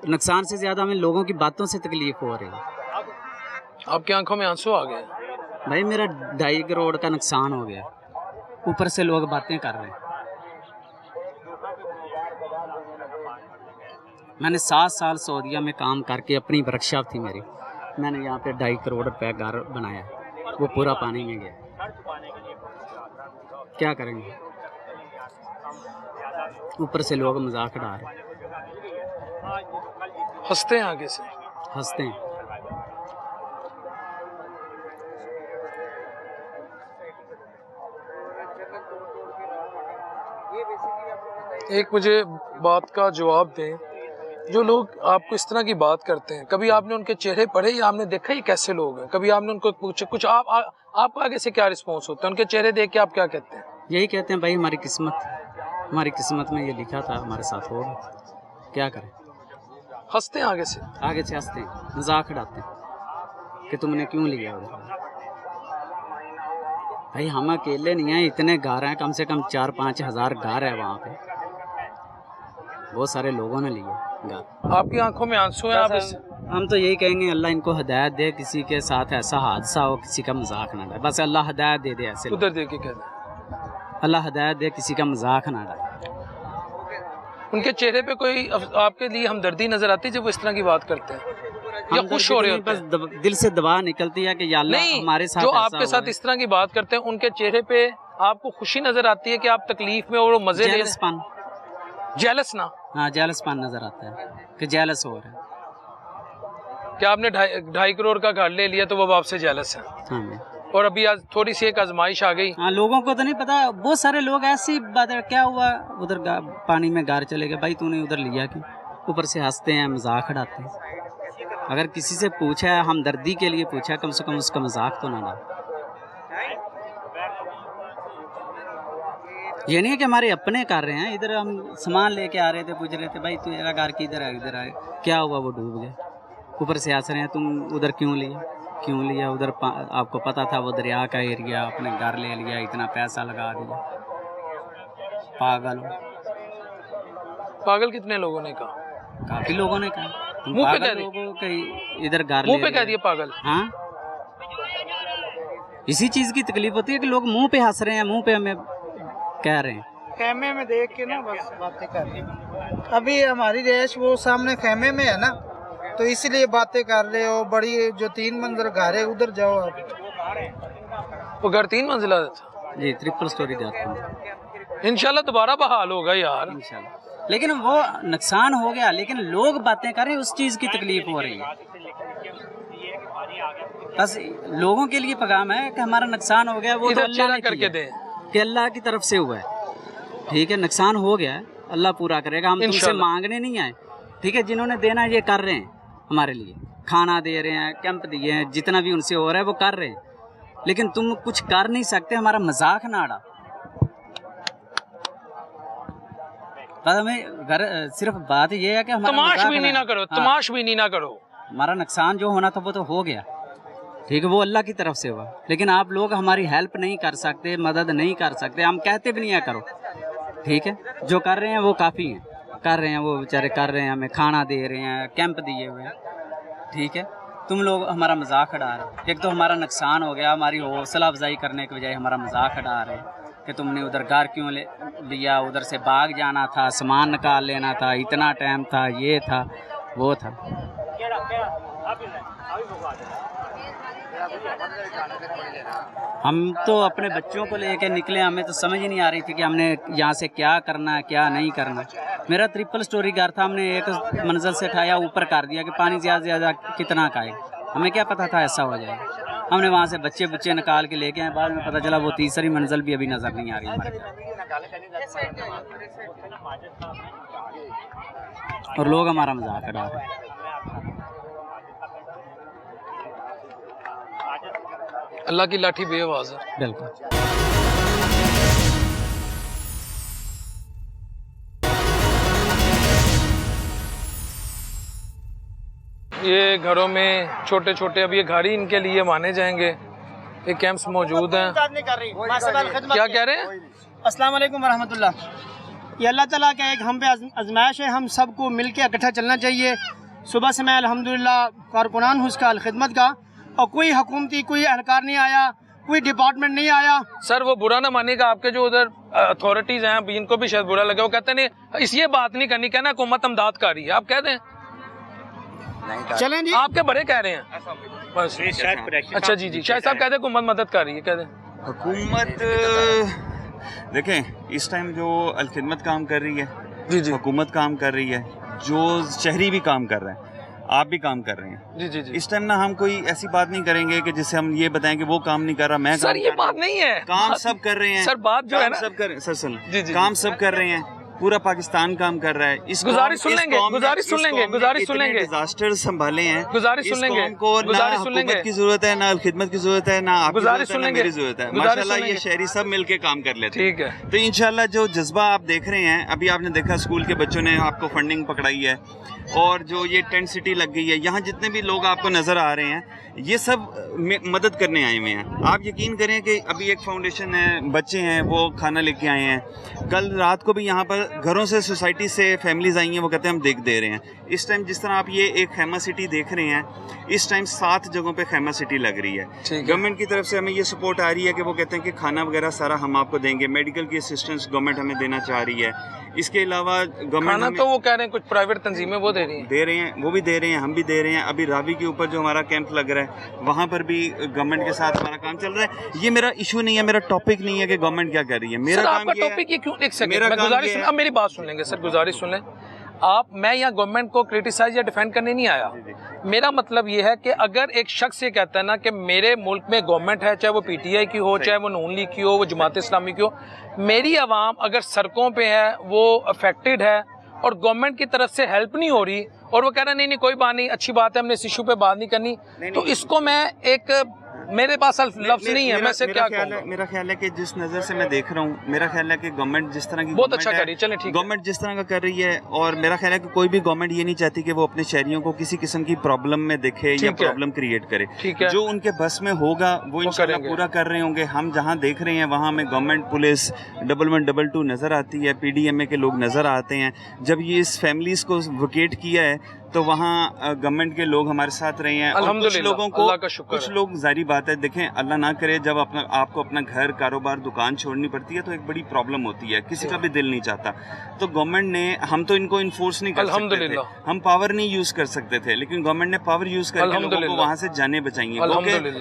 नुकसान से ज़्यादा हमें लोगों की बातों से तकलीफ हो रही है। आपकी आंखों में आंसू आ गए? भाई मेरा 2.5 करोड़ का नुकसान हो गया। ऊपर से लोग बातें कर रहे हैं। मैंने 7 साल सऊदीया में काम करके, अपनी वर्कशॉप थी मेरी, मैंने यहाँ पे 2.5 करोड़ रुपए घर बनाया, वो पूरा पानी में गया। क्या करेंगे? ऊपर से लोग मजाक उड़ा रहे हैं, हंसते हैं आगे से। हंसते हैं। एक मुझे बात का जवाब दें, जो लोग आपको इस तरह की बात करते हैं, कभी आपने उनके चेहरे पढ़े या आपने देखा ही कैसे लोग हैं? कभी आपने उनको पूछा कुछ, आपको आगे से क्या रिस्पॉन्स होता है? उनके चेहरे देख के आप क्या कहते हैं? यही कहते हैं भाई हमारी किस्मत में ये लिखा था, हमारे साथ होगा, क्या करें? हंसते हैं आगे से हंसते हैं, मजाक उड़ाते हैं कि तुमने क्यों लिया उधर। भाई हम अकेले नहीं हैं, इतने घर हैं, कम से कम 4-5 हज़ार घर है वहाँ पे, बहुत सारे लोगों ने लिए घर। आपकी आंखों में आंसू हैं? आप हम तो यही कहेंगे अल्लाह इनको हिदायत दे, किसी के साथ ऐसा हादसा हो किसी का मजाक ना डाले, बस अल्लाह हिदायत दे दे। ऐसे उधर देख के कहते हैं अल्लाह हिदायत दे, किसी का मजाक ना डाले। उनके चेहरे पे कोई आपके लिए हमदर्दी नजर आती है जब वो इस तरह की बात करते हैं, या खुश हो रहे होते हैं? बस दिल से दवा निकलती है कि या अल्लाह हमारे साथ जो ऐसा आपके साथ इस तरह की बात करते हैं, उनके चेहरे पे आपको खुशी नजर आती है कि आप तकलीफ में और मजे ले रहे हैं? जेलस ना? हाँ, जेलसपन नजर आता है कि जेलस हो रहा है। क्या आपने 2.5 करोड़ का घर ले लिया तो वो आपसे जेलस है? हाँ, और अभी आज थोड़ी सी एक आजमाइश आ गई। हाँ, लोगों को तो नहीं पता, बहुत सारे लोग ऐसी बात है, क्या हुआ उधर पानी में गार चले गए, भाई तूने उधर लिया क्यों? ऊपर से हंसते हैं, मजाक उड़ाते हैं। अगर किसी से पूछा है, हमदर्दी के लिए पूछा, कम से कम उसका मजाक तो ना डाल। ये नहीं है कि हमारे अपने कर रहे हैं, इधर हम सामान लेके आ रहे थे, पूछ रहे थे भाई तेरा घर किधर है, इधर आए, क्या हुआ, वो डूब गया। ऊपर से हंस रहे हैं, तुम उधर क्यों लिया उधर, आपको पता था वो दरिया का एरिया, अपने घर ले लिया, इतना पैसा लगा दिया। पागल कितने लोगों ने कहा? काफी लोगों ने कहा, तुम मुंह पे पागल कह दिया? लोगों के इधर घर मुंह पे कह दिया पागल? हाँ, इसी चीज की तकलीफ होती है कि लोग मुंह पे हंस रहे हैं, मुंह पे हमें कह रहे हैं। खेमे में देख के ना बस बातें कर रहे हैं। अभी हमारी रेश वो सामने खेमे में है ना, तो इसलिए बातें कर रहे हो। बड़ी जो 3 मंजिल घर है उधर जाओ आप। वो घर 3 मंजिला था जी, 3 स्टोरी जाता हूँ। इंशाल्लाह दोबारा बहाल होगा यार, इंशाल्लाह। लेकिन वो नुकसान हो गया, लेकिन लोग बातें कर रहे हैं, उस चीज की तकलीफ हो रही है। बस लोगों के लिए पैगाम है कि हमारा नुकसान हो गया, वो तो अल्लाह ने करके दे कि अल्लाह की तरफ से हुआ है, ठीक है, नुकसान हो गया है, अल्लाह पूरा करेगा। हम तुमसे मांगने नहीं आए, ठीक है, जिन्होंने देना ये कर रहे हैं, हमारे लिए खाना दे रहे हैं, कैंप दिए हैं, जितना भी उनसे हो रहा है वो कर रहे हैं, लेकिन तुम कुछ कर नहीं सकते, हमारा मजाक ना उड़ा। बस हमें सिर्फ बात ये है कि हमारा तमाश भी नहीं ना करो, तमाश भी नहीं ना करो। हमारा नुकसान जो होना था वो तो हो गया, ठीक है, वो अल्लाह की तरफ से हुआ, लेकिन आप लोग हमारी हेल्प नहीं कर सकते, मदद नहीं कर सकते, हम कहते भी नहीं है करो, ठीक है, जो कर रहे हैं वो काफ़ी हैं, कर रहे हैं, वो बेचारे कर रहे हैं, हमें खाना दे रहे हैं, कैंप दिए हुए हैं, ठीक है। तुम लोग हमारा मजाक उड़ा रहे हो, एक तो हमारा नुकसान हो गया, हमारी हौसला अफजाई करने के बजाय हमारा मजाक उड़ा रहे हैं कि तुमने उधर घर क्यों लिया, उधर से बाग जाना था, सामान निकाल लेना था, इतना टाइम था, ये था वो था। हम तो अपने बच्चों को लेकर निकले, हमें तो समझ ही नहीं आ रही थी कि हमने यहाँ से क्या करना है, क्या नहीं करना। मेरा 3 स्टोरी घर था, हमने एक मंजिल से उठाया, ऊपर कर दिया कि पानी ज़्यादा से ज़्यादा कितना का है, हमें क्या पता था ऐसा हो जाएगा। हमने वहाँ से बच्चे निकाल के लेके आए, बाद में पता चला वो 3री मंजिल भी अभी नज़र नहीं आ रही हमारे, और लोग हमारा मजाक उड़ा रहे हैं। अल्लाह की लाठी बेआवाज है, बिल्कुल। ये घरों में छोटे छोटे, अब ये घर ही इनके लिए माने जाएंगे, ये कैंप्स मौजूद हैं। क्या कह रहे हैं? अस्सलाम वालेकुम रहमतुल्लाह। ये अल्लाह ताला का एक हम पे आजमाइश है, हम सबको मिल के इकट्ठा चलना चाहिए। सुबह से मैं अल्हम्दुलिल्लाह कारकुनान हूँ उसका खिदमत का, और कोई हुकूमती कोई एहलकार नहीं आया, कोई डिपार्टमेंट नहीं आया। सर वो बुरा ना मानेगा, आपके जो उधर अथॉरिटीज हैं अभी इनको भी शायद बुरा लगे, वो कहते हैं नहीं इस ये बात नहीं करनी, कहना हुकूमत अमदाद कर रही है, आप कह दें चलें जी, आपके बड़े कह रहे हैं बस। अच्छा जी शायद साहब कहते हैं हुकूमत मदद कर रही है, कह दें हुकूमत देखें इस टाइम जो अलखिदमत काम कर रही है, जी हुकूमत काम कर रही है, जो शहरी भी काम कर रहे हैं, आप भी काम कर रहे हैं जी इस टाइम ना हम कोई ऐसी बात नहीं करेंगे कि जिससे हम ये बताएं कि वो काम नहीं कर रहा, मैं सर ये बात नहीं है, काम सब कर रहे हैं सर, बात जो है ना सब कर रहे हैं सर, सुन जी काम सब कर रहे हैं, पूरा पाकिस्तान काम कर रहा है। इस गुजारिश सुन लेंगे, गुजारिश सुन लेंगे, गुजारिश सुन लेंगे, डिजास्टर संभाले हैं, गुजारिश सुन लेंगे, को ना गुजारिश सुन लेंगे हुकूमत की जरूरत है, ना खिदमत की जरूरत है, ना आपकी गुजारिश जरूरत है, ना मेरी जरूरत है। माशाल्लाह ये शहरी सब मिलके काम कर लेते हैं। ठीक है, तो इंशाल्लाह जो जज्बा आप देख रहे हैं, अभी आपने देखा स्कूल के बच्चों ने आपको फंडिंग पकड़ाई है, और जो ये टेंट सिटी लग गई है, यहाँ जितने भी लोग आपको नज़र आ रहे हैं ये सब मदद करने आए हुए हैं। आप यकीन करें कि अभी एक फाउंडेशन है, बच्चे हैं वो खाना लेके आए हैं, कल रात को भी यहाँ पर घरों से सोसाइटी से फैमिलीज आई हैं, वो कहते हैं हम देख दे रहे हैं। इस टाइम जिस तरह आप ये एक खैमा सिटी देख रहे हैं, इस टाइम 7 जगहों पे खैमा सिटी लग रही है। गवर्नमेंट की तरफ से हमें ये सपोर्ट आ रही है कि वो कहते हैं कि खाना वगैरह सारा हम आपको देंगे, मेडिकल की असिस्टेंस गवर्नमेंट हमें देना चाह रही है। इसके अलावा गवर्नमेंट तो वो कह रहे हैं कुछ प्राइवेट तंजीमें वो दे रही हैं, वो भी दे रहे हैं, हम भी दे रहे हैं। अभी रावी के ऊपर जो हमारा कैंप लग रहा है वहाँ पर भी गवर्नमेंट के साथ हमारा काम चल रहा है। ये मेरा इशू नहीं है, मेरा टॉपिक नहीं है कि गवर्नमेंट क्या कर रही है, मेरा काम ये है। टॉपिक ये क्यों, एक सेकंड मैं गुजारिश, अब मेरी बात सुन लेंगे सर, गुजारिश सुन लें आप। मैं यहाँ गवर्नमेंट को क्रिटिसाइज या डिफेंड करने नहीं आया, मेरा मतलब ये है कि अगर एक शख्स ये कहता है ना कि मेरे मुल्क में गवर्नमेंट है, चाहे वो पीटीआई की हो, चाहे वो नून लीग की हो, वो जमात इस्लामी की हो, मेरी आवाम अगर सड़कों पे है, वो अफेक्टेड है और गवर्नमेंट की तरफ से हेल्प नहीं हो रही, और वो कह रहा नहीं कोई बात नहीं, अच्छी बात है, हमने इस इशू पे बात नहीं करनी, तो इसको मैं एक, मेरे पास लफ्ज नहीं है, मैं से क्या कहूँगा। मेरा ख्याल है कि जिस नज़र से मैं देख रहा हूँ, मेरा ख्याल है कि गवर्नमेंट जिस तरह की बहुत अच्छा कर रही है, चलें ठीक, गवर्नमेंट जिस तरह का कर रही है, और मेरा ख्याल है कि कोई भी गवर्नमेंट ये नहीं चाहती कि वो अपने शहरियों को किसी किस्म की प्रॉब्लम में देखे या प्रॉब्लम क्रिएट करे। जो उनके बस में होगा वो इंशाल्लाह पूरा कर रहे होंगे। हम जहाँ देख रहे हैं वहाँ हमें गवर्नमेंट पुलिस 1122 नज़र आती है, PDMA के लोग नज़र आते हैं। जब ये इस फैमिलीज़ को वोकेट किया है तो वहाँ गवर्नमेंट के लोग हमारे साथ रहे हैं, और कुछ लोगों को, कुछ लोग, जारी बात है, देखें अल्लाह ना करे जब आपको अपना घर, कारोबार, दुकान छोड़नी पड़ती है तो एक बड़ी प्रॉब्लम होती है, किसी का भी दिल नहीं चाहता। तो गवर्नमेंट ने, हम तो इनको इन्फोर्स नहीं कर सकते थे, हम पावर नहीं यूज़ कर सकते थे, लेकिन गवर्नमेंट ने पावर यूज़ करके लोगों को वहाँ से जाने बचाएंगे।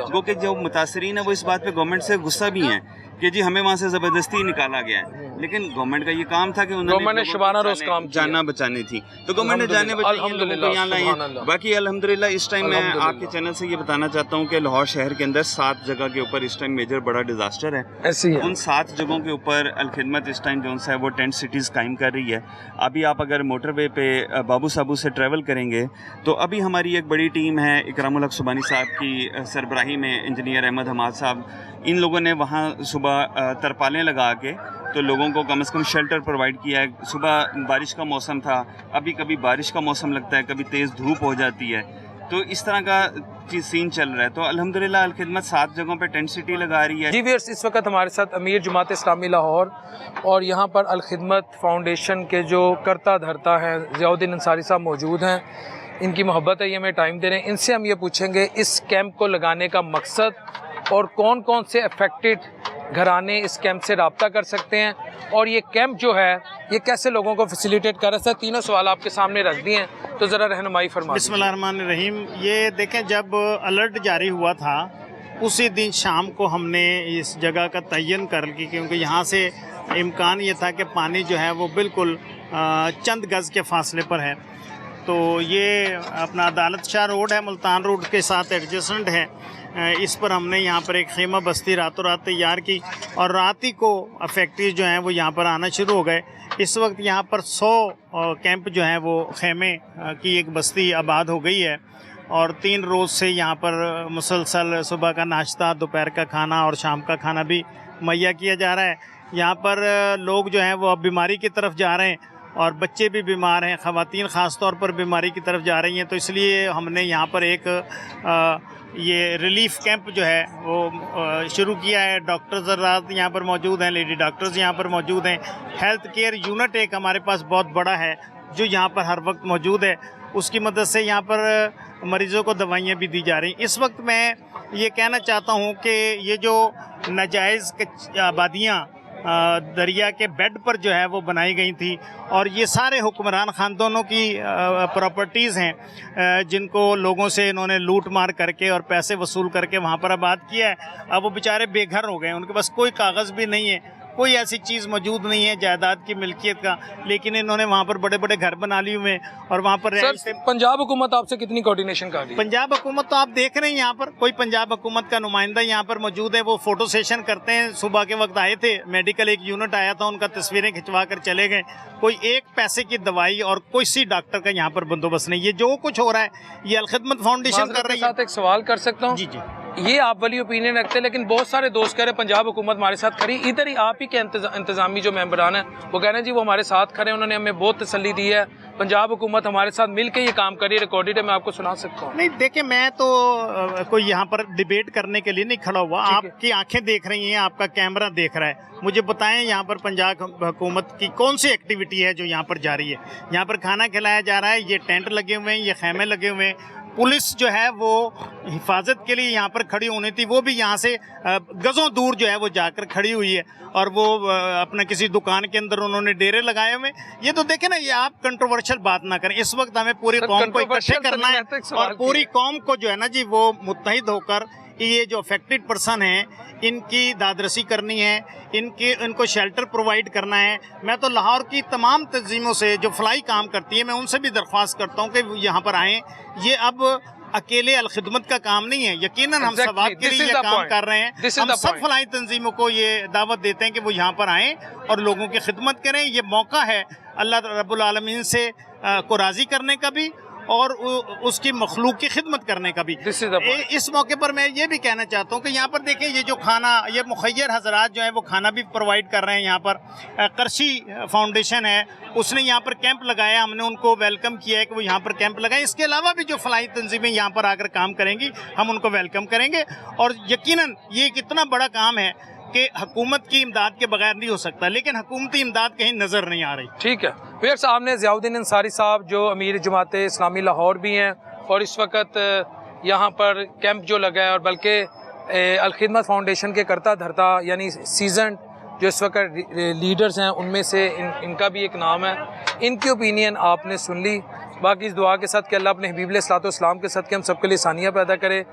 वो कि जो मुतासरीन है वो इस बात पे गवर्नमेंट से गुस्सा भी हैं कि जी हमें वहाँ से ज़बरदस्ती निकाला गया है, लेकिन गवर्नमेंट का ये काम था कि उन्होंने शबाना रोज़ काम जाना बचानी थी, तो गवर्नमेंट ने जाने बचाई, लोगों को यहाँ लाए हैं। बाकी अल्हम्दुलिल्लाह इस टाइम मैं आपके चैनल से ये बताना चाहता हूँ कि लाहौर शहर के अंदर 7 जगह के ऊपर इस टाइम मेजर बड़ा डिजास्टर है। ऐसी है। उन 7 जगहों के ऊपर अलखिदमत इस टाइम जो है वो टेंट सिटीज़ कायम कर रही है। अभी आप अगर मोटरवे पे बाबू साबू से ट्रैवल करेंगे तो अभी हमारी एक बड़ी टीम है, इकरामुल हक सुबानी साहब की सरबराही में, इंजीनियर अहमद हमाद साहब, इन लोगों ने वहाँ सुबह तरपालें लगा के तो लोगों को कम से कम शेल्टर प्रोवाइड किया है। सुबह बारिश का मौसम था, अभी कभी बारिश का मौसम लगता है, कभी तेज़ धूप हो जाती है, तो इस तरह का सीन चल रहा है। तो अल्हम्दुलिल्लाह अलखिदमत 7 जगहों पे टेंट सिटी लगा रही है। जी व्यूअर्स, इस वक्त हमारे साथ अमीर जमात इस्लामी लाहौर और यहाँ पर अलखिदमत फाउंडेशन के जो करता धरता हैं ज़ियाउद्दीन अंसारी साहब मौजूद हैं। इनकी मोहब्बत है, ये हमें टाइम दे रहे हैं। इनसे हम ये पूछेंगे इस कैंप को लगाने का मकसद और कौन कौन से अफेक्टेड घराने इस कैंप से रब्ता कर सकते हैं, और ये कैंप जो है ये कैसे लोगों को फैसिलिटेट कर रहा है। तीनों सवाल आपके सामने रख दिए हैं, तो ज़रा रहनुमाई फरमाइए। बिस्मिल्लाहिर्रहमानिर्रहीम। ये देखें, जब अलर्ट जारी हुआ था उसी दिन शाम को हमने इस जगह का तयन कर ली, क्योंकि यहाँ से इम्कान ये था कि पानी जो है वो बिल्कुल चंद गज़ के फासले पर है। तो ये अपना अदालत शाह रोड है, मुल्तान रोड के साथ एडजेसेंट है। इस पर हमने यहाँ पर एक खेमा बस्ती रातों रात तैयार की, और रात ही को अफेक्टेड जो हैं वो यहाँ पर आना शुरू हो गए। इस वक्त यहाँ पर 100 कैंप जो हैं वो खेमे की एक बस्ती आबाद हो गई है, और 3 रोज़ से यहाँ पर मुसलसल सुबह का नाश्ता, दोपहर का खाना और शाम का खाना भी मुहैया किया जा रहा है। यहाँ पर लोग जो हैं वो अब बीमारी की तरफ जा रहे हैं, और बच्चे भी बीमार हैं, ख़वातीन ख़ास तौर पर बीमारी की तरफ जा रही हैं। तो इसलिए हमने यहाँ पर एक ये रिलीफ़ कैंप जो है वो शुरू किया है। डॉक्टर्स हज़रात यहाँ पर मौजूद हैं, लेडी डॉक्टर्स यहाँ पर मौजूद हैं। हेल्थ केयर यूनिट एक हमारे पास बहुत बड़ा है, जो यहाँ पर हर वक्त मौजूद है, उसकी मदद से यहाँ पर मरीज़ों को दवाइयाँ भी दी जा रही। इस वक्त मैं ये कहना चाहता हूँ कि ये जो नाजायज़ आबादियाँ दरिया के बेड पर जो है वो बनाई गई थी, और ये सारे हुक्मरान ख़ानदानों की प्रॉपर्टीज़ हैं जिनको लोगों से इन्होंने लूट मार करके और पैसे वसूल करके वहाँ पर आबाद किया है। अब वो बेचारे बेघर हो गए, उनके पास कोई कागज़ भी नहीं है, कोई ऐसी चीज़ मौजूद नहीं है जायदाद की मिल्कियत का, लेकिन इन्होंने वहाँ पर बड़े बड़े घर बना लिए हुए हैं और वहाँ पर सर पंजाब हुकूमत आपसे कितनी कोऑर्डिनेशन कर रही है? पंजाब हुकूमत तो आप देख रहे हैं, यहाँ पर कोई पंजाब हुकूमत का नुमाइंदा यहाँ पर मौजूद है, वो फ़ोटो सेशन करते हैं। सुबह के वक्त आए थे, मेडिकल एक यूनिट आया था, उनका तस्वीरें खिंचवा कर चले गए। कोई एक पैसे की दवाई और कोई सी डॉक्टर का यहाँ पर बंदोबस्त नहीं। ये जो कुछ हो रहा है ये अलखिदमत फाउंडेशन कर रही है। एक सवाल कर सकता हूँ? जी जी। ये आप वाली ओपिनियन रखते हैं, लेकिन बहुत सारे दोस्त कह रहे हैं पंजाब हुकूमत हमारे साथ खड़ी, इधर ही आप ही के इंतजामी जो मेंबरान हैं वो कह रहे हैं जी वो हमारे साथ खड़े हैं, उन्होंने हमें बहुत तसल्ली दी है, पंजाब हुकूमत हमारे साथ मिलकर ये काम कर रही है, रिकॉर्डेड है, मैं आपको सुना सकता हूँ। नहीं देखिए, मैं तो कोई यहाँ पर डिबेट करने के लिए नहीं खड़ा हुआ। आपकी आंखें देख रही हैं, आपका कैमरा देख रहा है। मुझे बताएं यहाँ पर पंजाब हुकूमत की कौन सी एक्टिविटी है जो यहाँ पर जारी है? यहाँ पर खाना खिलाया जा रहा है, ये टेंट लगे हुए हैं, ये खैमे लगे हुए हैं, पुलिस जो है वो हिफाजत के लिए यहाँ पर खड़ी होनी थी, वो भी यहाँ से गज़ों दूर जो है वो जाकर खड़ी हुई है, और वो अपना किसी दुकान के अंदर उन्होंने डेरे लगाए हुए। ये तो देखें ना, ये आप कंट्रोवर्शियल बात ना करें। इस वक्त हमें पूरी कौम को इकट्ठे करना है और पूरी कौम को जो है ना जी वो मुत्तहिद होकर ये जो अफेक्टेड पर्सन हैं इनकी दादरसी करनी है, इनको शेल्टर प्रोवाइड करना है। मैं तो लाहौर की तमाम तंजीमों से जो फलाई काम करती है, मैं उनसे भी दरख्वास्त करता हूँ कि यहाँ पर आएँ। ये अब अकेले अलखिदमत का काम नहीं है, यकीनन हम सवाब के लिए ये काम कर रहे हैं। हम सब फलाई तंजीमों को ये दावत देते हैं कि वो यहाँ पर आएँ और लोगों की खिदमत करें। ये मौका है अल्लाह रब्बुल आलमीन से को राज़ी करने का भी और उसकी मखलूक की खिदमत करने का भी। इस मौके पर मैं ये भी कहना चाहता हूँ कि यहाँ पर देखें, ये जो खाना, ये मुखैर हजरात जो है वो खाना भी प्रोवाइड कर रहे हैं। यहाँ पर करशी फाउंडेशन है, उसने यहाँ पर कैंप लगाया, हमने उनको वेलकम किया है कि वो यहाँ पर कैंप लगाए। इसके अलावा भी जो फलाई तंजीमें यहाँ पर आकर काम करेंगी, हम उनको वेलकम करेंगे। और यकीनन ये एक इतना बड़ा काम है कि हुकूमत की इमदाद के बगैर नहीं हो सकता, लेकिन हुकूमती इमदाद कहीं नज़र नहीं आ रही। ठीक है भैया, सामने ज़ियाउद्दीन अंसारी साहब जो अमीर जमात इस्लामी लाहौर भी हैं, और इस वक्त यहाँ पर कैंप जो लगा है, और बल्कि अलखिदमत फाउंडेशन के करता धरता यानी सीजन जो इस वक्त लीडर्स हैं उनमें से इनका भी एक नाम है। इनकी ओपिनियन आपने सुन ली। बाकी इस दुआ के साथ कि अल्लाह अपने हबीब अलैहिस्सलाम के साथ कि हम सबके लिए आसानियाँ पैदा करे।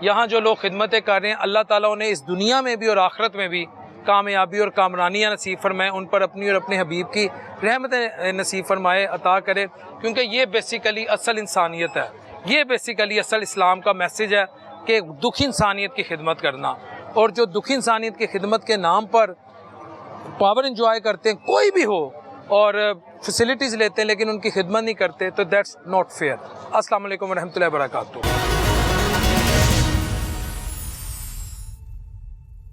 यहाँ जो लोग खिदमतें कर रहे हैं, अल्लाह ताला उन्हें इस दुनिया में भी और आखिरत में भी कामयाबी और कामरानियाँ नसीब फरमाए, उन पर अपनी और अपने हबीब की रहमतें नसीब फरमाए, अता करे, क्योंकि ये बेसिकली असल इंसानियत है, ये बेसिकली असल इस्लाम का मैसेज है कि दुखी इंसानियत की खिदमत करना। और जो दुखी इंसानियत की खिदमत के नाम पर पावर इंजॉय करते हैं, कोई भी हो, और फैसिलिटीज़ लेते हैं लेकिन उनकी खिदमत नहीं करते, तो दैट्स नॉट फेयर। अस्सलाम वालेकुम व रहमतुल्लाहि व बरकातुहू।